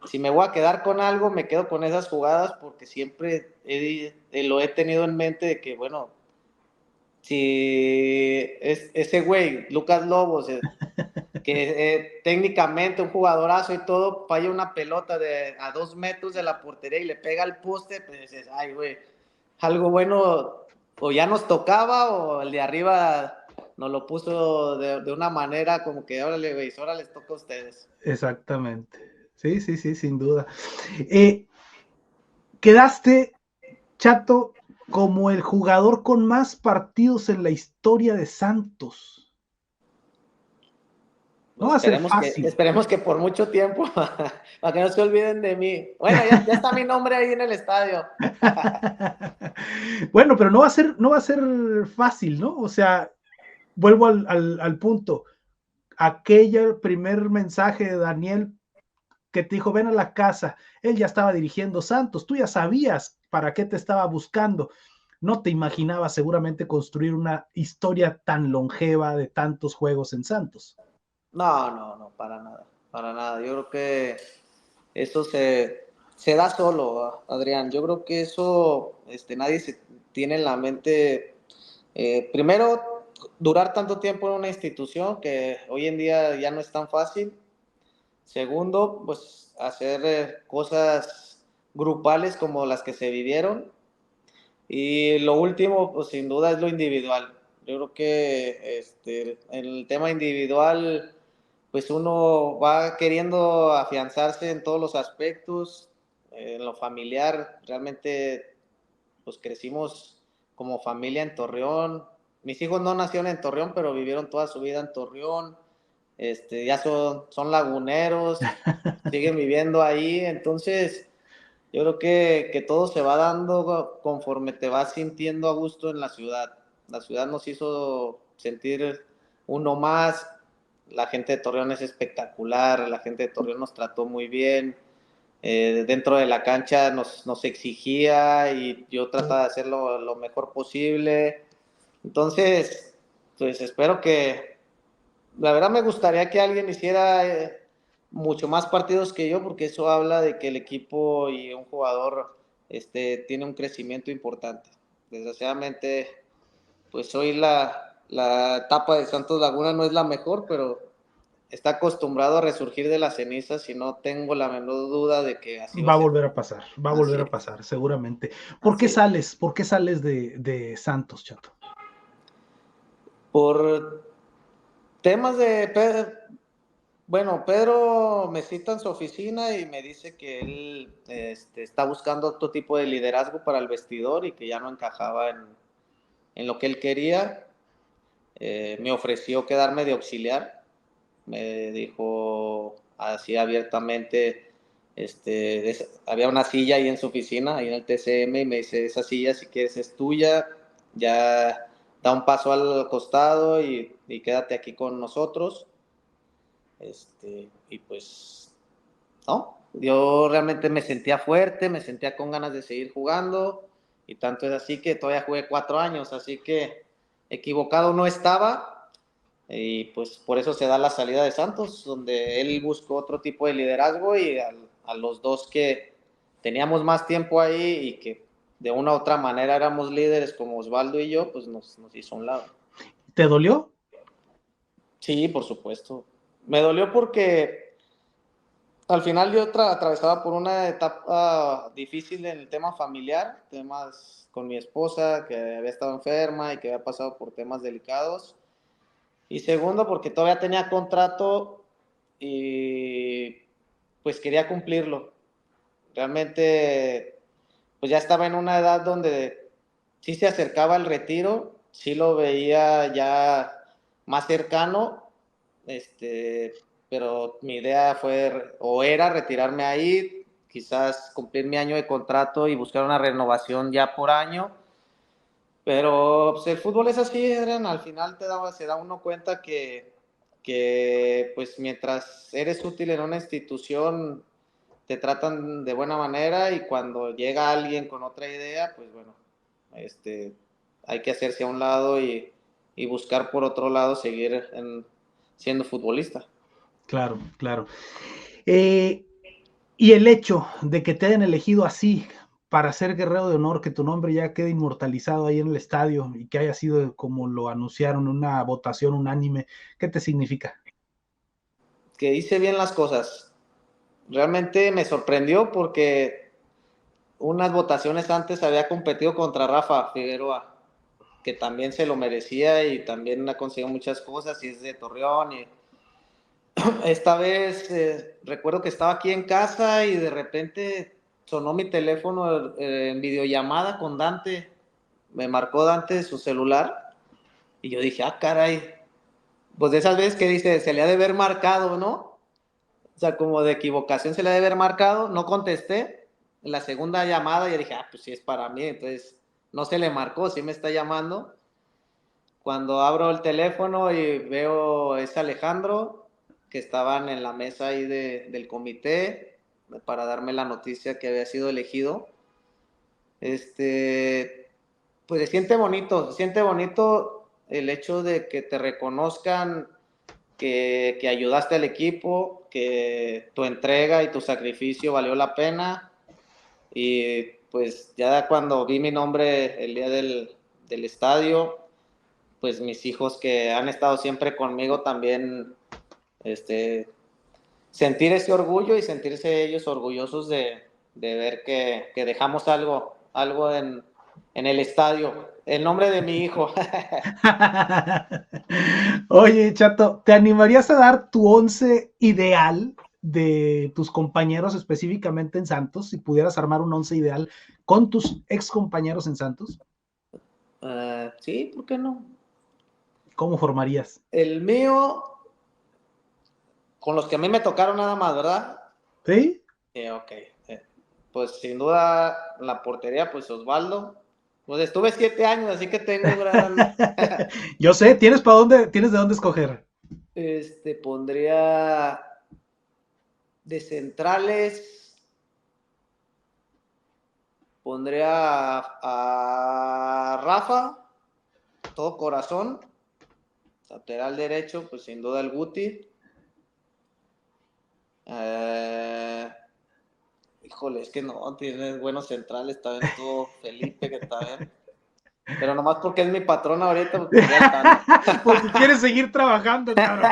si me voy a quedar con algo, me quedo con esas jugadas, porque siempre lo he tenido en mente de que, bueno, si ese güey, Lucas Lobos, que técnicamente un jugadorazo y todo, falla una pelota a 2 metros de la portería y le pega al poste, pues dices, ay, güey, algo bueno o ya nos tocaba, o el de arriba nos lo puso de una manera como que, órale, güey, ahora les toca a ustedes. Exactamente. Sí, sí, sí, sin duda. Quedaste, Chato, como el jugador con más partidos en la historia de Santos. No No, va a ser fácil. esperemos que por mucho tiempo, para que no se olviden de mí. Bueno, ya está mi nombre ahí en el estadio. Bueno, pero no va a ser fácil, ¿no? O sea, vuelvo al punto. Aquel primer mensaje de Daniel que te dijo, ven a la casa, él ya estaba dirigiendo Santos, tú ya sabías para qué te estaba buscando. No te imaginabas seguramente construir una historia tan longeva de tantos juegos en Santos. No, para nada, para nada. Yo creo que eso se da solo, Adrián. Yo creo que eso nadie se tiene en la mente. Primero, durar tanto tiempo en una institución, que hoy en día ya no es tan fácil. Segundo, pues hacer cosas grupales como las que se vivieron. Y lo último, pues sin duda es lo individual. Yo creo que en el tema individual, pues uno va queriendo afianzarse en todos los aspectos, en lo familiar, realmente pues crecimos como familia en Torreón. Mis hijos no nacieron en Torreón, pero vivieron toda su vida en Torreón. Ya son laguneros, siguen viviendo ahí, entonces yo creo que todo se va dando conforme te vas sintiendo a gusto en la ciudad. La ciudad nos hizo sentir uno más, la gente de Torreón es espectacular, la gente de Torreón nos trató muy bien, dentro de la cancha nos exigía y yo trataba de hacerlo lo mejor posible. Entonces, pues espero que, la verdad me gustaría que alguien hiciera mucho más partidos que yo, porque eso habla de que el equipo y un jugador tiene un crecimiento importante. Desgraciadamente, pues hoy la etapa de Santos Laguna no es la mejor, pero está acostumbrado a resurgir de las cenizas y no tengo la menor duda de que así va Va a a ser. volver a pasar, va a Así volver a es, pasar, seguramente. ¿Por qué así es. sales? ¿Por qué sales de Santos, Chato? Por temas de bueno, Pedro me cita en su oficina y me dice que él está buscando otro tipo de liderazgo para el vestidor y que ya no encajaba en lo que él quería. Me ofreció quedarme de auxiliar. Me dijo así abiertamente, había una silla ahí en su oficina, ahí en el TCM, y me dice, esa silla si quieres es tuya, ya da un paso al costado y quédate aquí con nosotros. Y pues, no, yo realmente me sentía fuerte, me sentía con ganas de seguir jugando, y tanto es así que todavía jugué 4 años, así que equivocado no estaba, y pues por eso se da la salida de Santos, donde él buscó otro tipo de liderazgo y a los dos que teníamos más tiempo ahí y que de una u otra manera éramos líderes como Osvaldo y yo, pues nos hizo a un lado. ¿Te dolió? Sí, por supuesto. Me dolió porque al final yo atravesaba por una etapa difícil en el tema familiar, temas con mi esposa que había estado enferma y que había pasado por temas delicados. Y segundo, porque todavía tenía contrato y pues quería cumplirlo. Realmente, pues ya estaba en una edad donde sí se acercaba el retiro, sí lo veía ya más cercano, pero mi idea fue o era retirarme ahí, quizás cumplir mi año de contrato y buscar una renovación ya por año. Pero pues, el fútbol es así, Adrián, al final se da uno cuenta que pues mientras eres útil en una institución te tratan de buena manera y cuando llega alguien con otra idea, pues bueno, hay que hacerse a un lado y buscar por otro lado seguir siendo futbolista. Claro, claro. Eh, y el hecho de que te hayan elegido así para ser guerrero de honor, que tu nombre ya quede inmortalizado ahí en el estadio y que haya sido como lo anunciaron, una votación unánime, ¿qué te significa? Que hice bien las cosas. Realmente me sorprendió porque unas votaciones antes había competido contra Rafa Figueroa, que también se lo merecía y también ha conseguido muchas cosas y es de Torreón. Y esta vez recuerdo que estaba aquí en casa y de repente sonó mi teléfono en videollamada con Dante. Me marcó Dante de su celular y yo dije, ah, caray. Pues de esas veces que dice, se le ha de haber marcado, ¿no? O sea, como de equivocación se le ha de haber marcado. No contesté. En la segunda llamada yo dije, ah, pues sí es para mí. Entonces no se le marcó, sí me está llamando. Cuando abro el teléfono y veo es Alejandro, que estaban en la mesa ahí del comité para darme la noticia que había sido elegido. Pues se siente bonito el hecho de que te reconozcan que ayudaste al equipo, que tu entrega y tu sacrificio valió la pena. Y pues ya cuando vi mi nombre el día del estadio, pues mis hijos que han estado siempre conmigo también, sentir ese orgullo y sentirse ellos orgullosos de ver que dejamos algo en el estadio, el nombre de mi hijo. Oye, Chato, ¿te animarías a dar tu once ideal de tus compañeros específicamente en Santos? Si pudieras armar un once ideal con tus ex compañeros en Santos, Sí, ¿por qué no? ¿cómo formarías? El mío, con los que a mí me tocaron nada más, ¿verdad? ¿Sí? Ok. Pues sin duda la portería, pues Osvaldo. Pues estuve 7 años, así que tengo gran... Yo sé, tienes para dónde, tienes de dónde escoger. Pondría de centrales, pondría a Rafa, todo corazón. Lateral derecho, pues sin duda el Guti. Híjole, es que no, tienes buenos centrales, también estuvo Felipe, que también. Pero nomás porque es mi patrón ahorita, pues pondría al Tano. Porque quieres seguir trabajando, cabrón.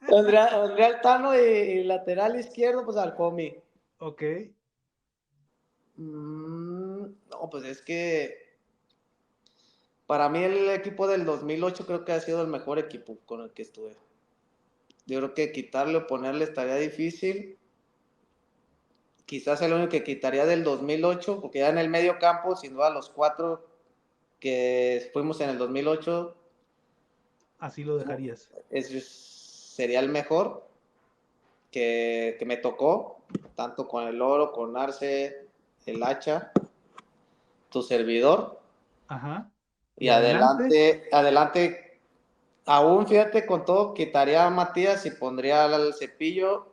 Pondría al Tano y lateral izquierdo, pues al Comi. Ok. No, pues es que para mí el equipo del 2008 creo que ha sido el mejor equipo con el que estuve. Yo creo que quitarle o ponerle estaría difícil. Quizás el único que quitaría del 2008, porque ya en el medio campo, sin duda los 4 que fuimos en el 2008, Así lo dejarías. ese sería el mejor que me tocó, tanto con el Oro, con Arce, el Hacha, tu servidor. Ajá. Y Y adelante. adelante, aún fíjate con todo, quitaría a Matías y pondría al Cepillo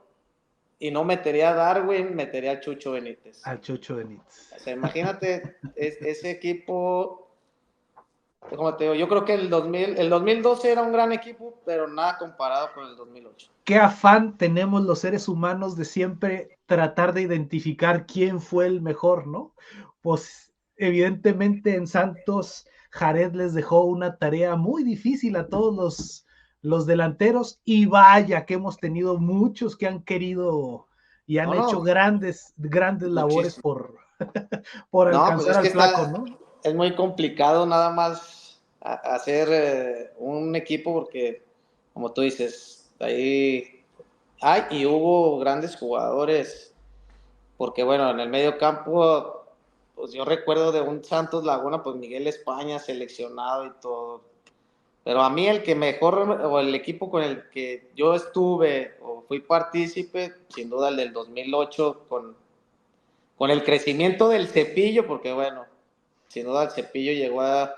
y no metería a Darwin, metería a Chucho Benítez. Al Chocho Benítez. O sea, imagínate ese equipo, como te digo, yo creo que el 2012 era un gran equipo, pero nada comparado con el 2008. Qué afán tenemos los seres humanos de siempre tratar de identificar quién fue el mejor, ¿no? Pues evidentemente en Santos, Jared les dejó una tarea muy difícil a todos los delanteros y vaya que hemos tenido muchos que han querido y han No, hecho no, grandes labores muchísimo. por No, pues alcanzar es al que flaco, ¿no? es muy complicado nada más hacer un equipo porque, como tú dices, ahí hay y hubo grandes jugadores, porque bueno, en el medio campo, pues yo recuerdo de un Santos Laguna, pues Miguel España seleccionado y todo, pero a mí el que mejor, o el equipo con el que yo estuve o fui partícipe, sin duda el del 2008, con el crecimiento del Cepillo, porque bueno, sin duda el Cepillo llegó a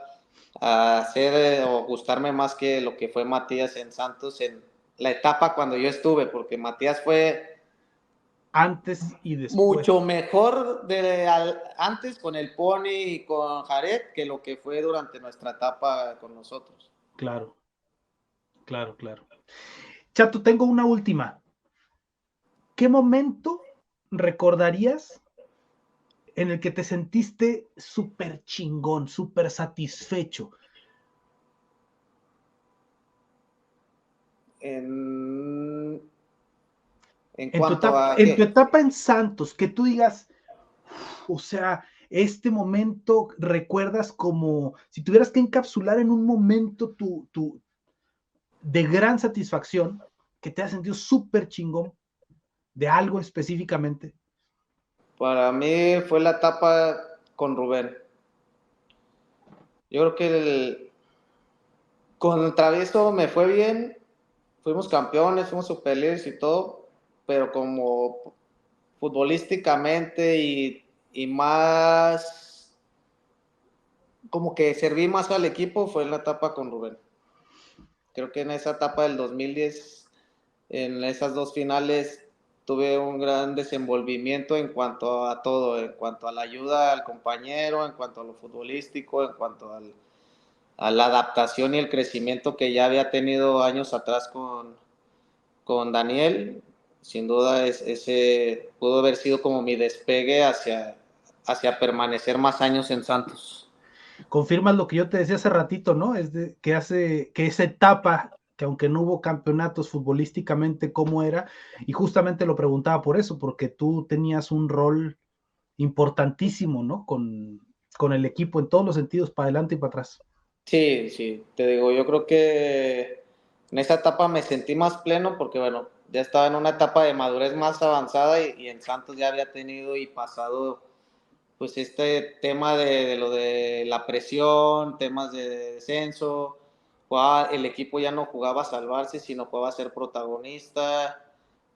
hacer o gustarme más que lo que fue Matías en Santos en la etapa cuando yo estuve, porque Matías fue Antes y mucho después. mejor antes con el Pony y con Jared que lo que fue durante nuestra etapa con nosotros. Claro, claro. Chato, tengo una última. ¿Qué momento recordarías en el que te sentiste súper chingón, súper satisfecho? En, en En tu cuanto etapa, a en tu qué, etapa en Santos, que tú digas, o sea, este momento recuerdas como si tuvieras que encapsular en un momento de gran satisfacción, que te has sentido súper chingón de algo específicamente. para mí fue la etapa con Rubén. Yo creo que con el Travieso me fue bien, fuimos campeones, fuimos superlíderes y todo, pero como futbolísticamente y más, como que serví más al equipo fue en la etapa con Rubén. Creo que en esa etapa del 2010, en esas dos finales, tuve un gran desenvolvimiento en cuanto a todo, en cuanto a la ayuda al compañero, en cuanto a lo futbolístico, en cuanto a la adaptación y el crecimiento que ya había tenido años atrás con Daniel. Sin duda ese pudo haber sido como mi despegue hacia permanecer más años en Santos. Confirmas lo que yo te decía hace ratito, ¿no? Es de, que hace que esa etapa, que aunque no hubo campeonatos futbolísticamente, ¿cómo era? Y justamente lo preguntaba por eso, porque tú tenías un rol importantísimo, ¿no? con el equipo en todos los sentidos, para adelante y para atrás. Sí, sí, te digo, yo creo que en esa etapa me sentí más pleno porque, bueno, ya estaba en una etapa de madurez más avanzada y en Santos ya había tenido y pasado, pues, este tema de lo de la presión, temas de descenso, el equipo ya no jugaba a salvarse, sino jugaba a ser protagonista.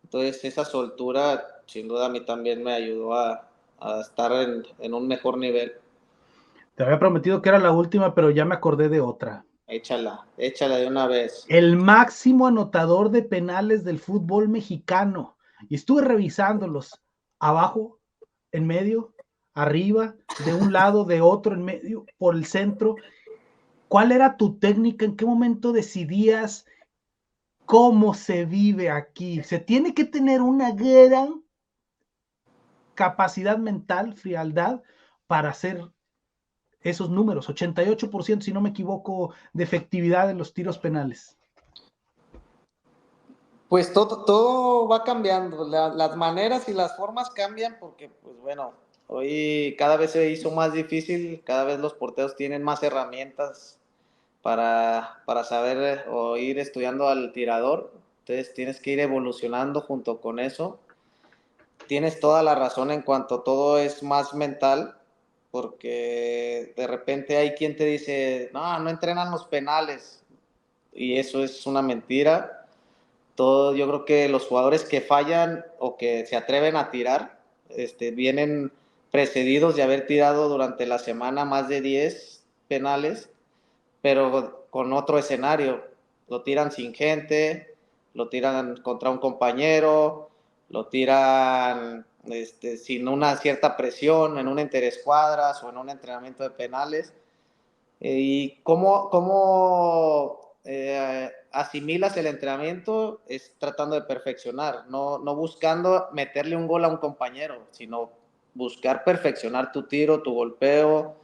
Entonces, esa soltura, sin duda, a mí también me ayudó a estar en un mejor nivel. Te había prometido que era la última, pero ya me acordé de otra. Échala de una vez. El máximo anotador de penales del fútbol mexicano. Y estuve revisándolos abajo, en medio, arriba, de un lado, de otro, en medio, por el centro. ¿Cuál era tu técnica? ¿En qué momento decidías cómo se vive aquí? Se tiene que tener una gran capacidad mental, frialdad, para hacer esos números. 88%, si no me equivoco, de efectividad en los tiros penales. Pues todo va cambiando, las maneras y las formas cambian porque, pues bueno, hoy cada vez se hizo más difícil, cada vez los porteros tienen más herramientas para saber o ir estudiando al tirador, entonces tienes que ir evolucionando junto con eso. Tienes toda la razón en cuanto todo es más mental, porque de repente hay quien te dice, no, no entrenan los penales, y eso es una mentira. Yo creo que los jugadores que fallan o que se atreven a tirar, vienen precedidos de haber tirado durante la semana más de 10 penales, pero con otro escenario. Lo tiran sin gente, lo tiran contra un compañero, lo tiran sin una cierta presión en una interescuadras o en un entrenamiento de penales. ¿Y cómo asimilas el entrenamiento? Es tratando de perfeccionar, no buscando meterle un gol a un compañero, sino buscar perfeccionar tu tiro, tu golpeo,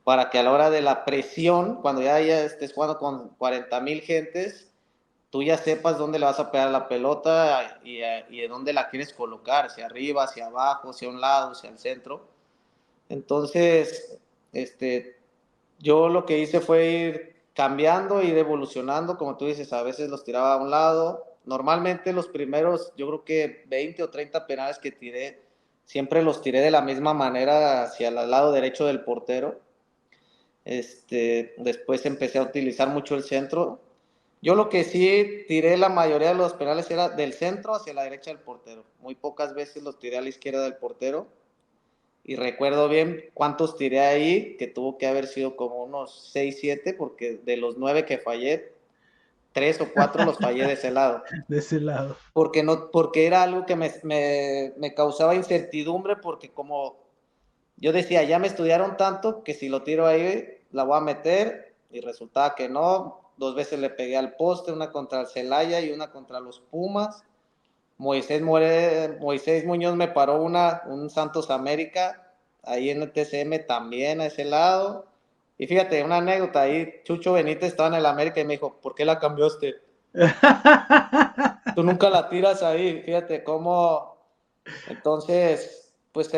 para que a la hora de la presión, cuando ya estés jugando con 40,000 gentes, tú ya sepas dónde le vas a pegar la pelota y de dónde la quieres colocar, hacia arriba, hacia abajo, hacia un lado, hacia el centro. Entonces, yo lo que hice fue ir cambiando, ir evolucionando, como tú dices, a veces los tiraba a un lado. Normalmente los primeros, yo creo que 20 o 30 penales que tiré, siempre los tiré de la misma manera hacia el lado derecho del portero. Después empecé a utilizar mucho el centro. Yo lo que sí tiré la mayoría de los penales era del centro hacia la derecha del portero. Muy pocas veces los tiré a la izquierda del portero. Y recuerdo bien cuántos tiré ahí, que tuvo que haber sido como unos 6, 7, porque de los 9 que fallé, 3 o 4 los fallé de ese lado. De ese lado. Porque era algo que me causaba incertidumbre, porque como yo decía, ya me estudiaron tanto que si lo tiro ahí, la voy a meter, y resultaba que no. 2 veces le pegué al poste, una contra el Celaya y una contra los Pumas. Moisés Muñoz me paró un Santos América, ahí en el TCM también a ese lado. Y fíjate, una anécdota ahí, Chucho Benítez estaba en el América y me dijo, ¿por qué la cambiaste? Tú nunca la tiras ahí, fíjate cómo. Entonces, pues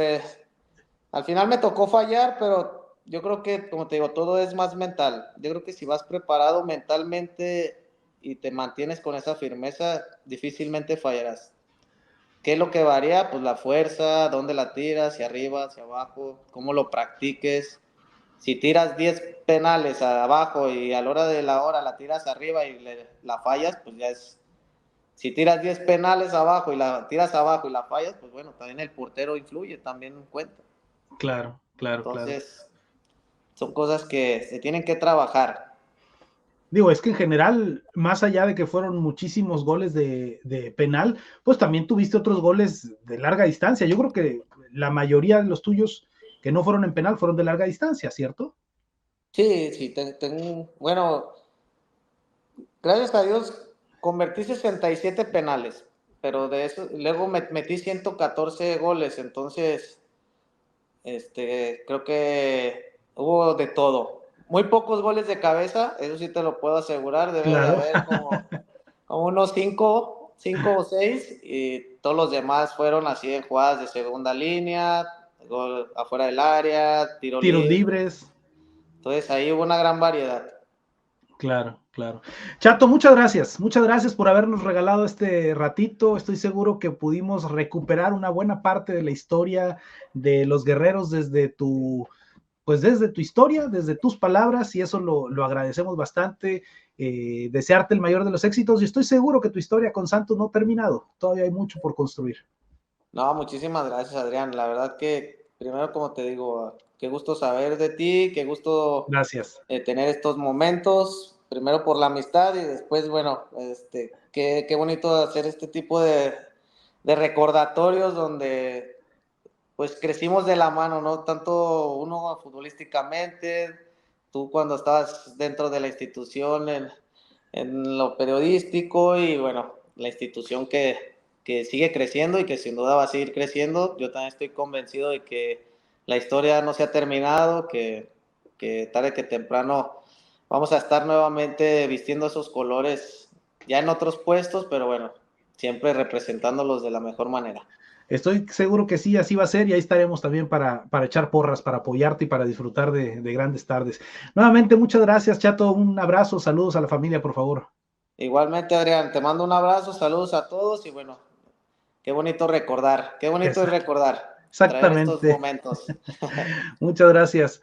al final me tocó fallar, pero yo creo que, como te digo, todo es más mental. Yo creo que si vas preparado mentalmente y te mantienes con esa firmeza, difícilmente fallarás. ¿Qué es lo que varía? Pues la fuerza, dónde la tiras, hacia arriba, hacia abajo, cómo lo practiques. Si tiras 10 penales abajo y a la hora de la hora la tiras arriba y la fallas, pues ya es. Si tiras 10 penales abajo y la tiras abajo y la fallas, pues bueno, también el portero influye, también cuenta. Claro, claro, claro. Entonces, son cosas que se tienen que trabajar. Digo, es que en general, más allá de que fueron muchísimos goles de penal, pues también tuviste otros goles de larga distancia. Yo creo que la mayoría de los tuyos que no fueron en penal fueron de larga distancia, ¿cierto? Sí, sí, bueno, gracias a Dios convertí 67 penales, pero de eso luego metí 114 goles, entonces creo que hubo de todo. Muy pocos goles de cabeza, eso sí te lo puedo asegurar, debe de Claro. haber como unos 5 o 6, y todos los demás fueron así en jugadas de segunda línea, gol afuera del área, tiro tiros libre. libres. Entonces ahí hubo una gran variedad. Claro, claro. Chato, muchas gracias. Muchas gracias por habernos regalado este ratito. Estoy seguro que pudimos recuperar una buena parte de la historia de los guerreros pues desde tu historia, desde tus palabras, y eso lo agradecemos bastante. Desearte el mayor de los éxitos, y estoy seguro que tu historia con Santos no ha terminado. Todavía hay mucho por construir. No, muchísimas gracias, Adrián. La verdad que, primero, como te digo, qué gusto saber de ti, qué gusto Gracias. tener estos momentos, primero por la amistad y después, bueno, qué bonito hacer este tipo de recordatorios donde pues crecimos de la mano, ¿no? Tanto uno futbolísticamente, tú cuando estabas dentro de la institución en lo periodístico y bueno, la institución que sigue creciendo y que sin duda va a seguir creciendo. Yo también estoy convencido de que la historia no se ha terminado, que tarde que temprano vamos a estar nuevamente vistiendo esos colores ya en otros puestos, pero bueno, siempre representándolos de la mejor manera. Estoy seguro que sí, así va a ser, y ahí estaremos también para echar porras, para apoyarte y para disfrutar de grandes tardes. Nuevamente, muchas gracias, Chato. Un abrazo, saludos a la familia, por favor. Igualmente, Adrián, te mando un abrazo, saludos a todos y bueno, qué bonito recordar, qué bonito es recordar, traer estos Exactamente. momentos. Muchas gracias.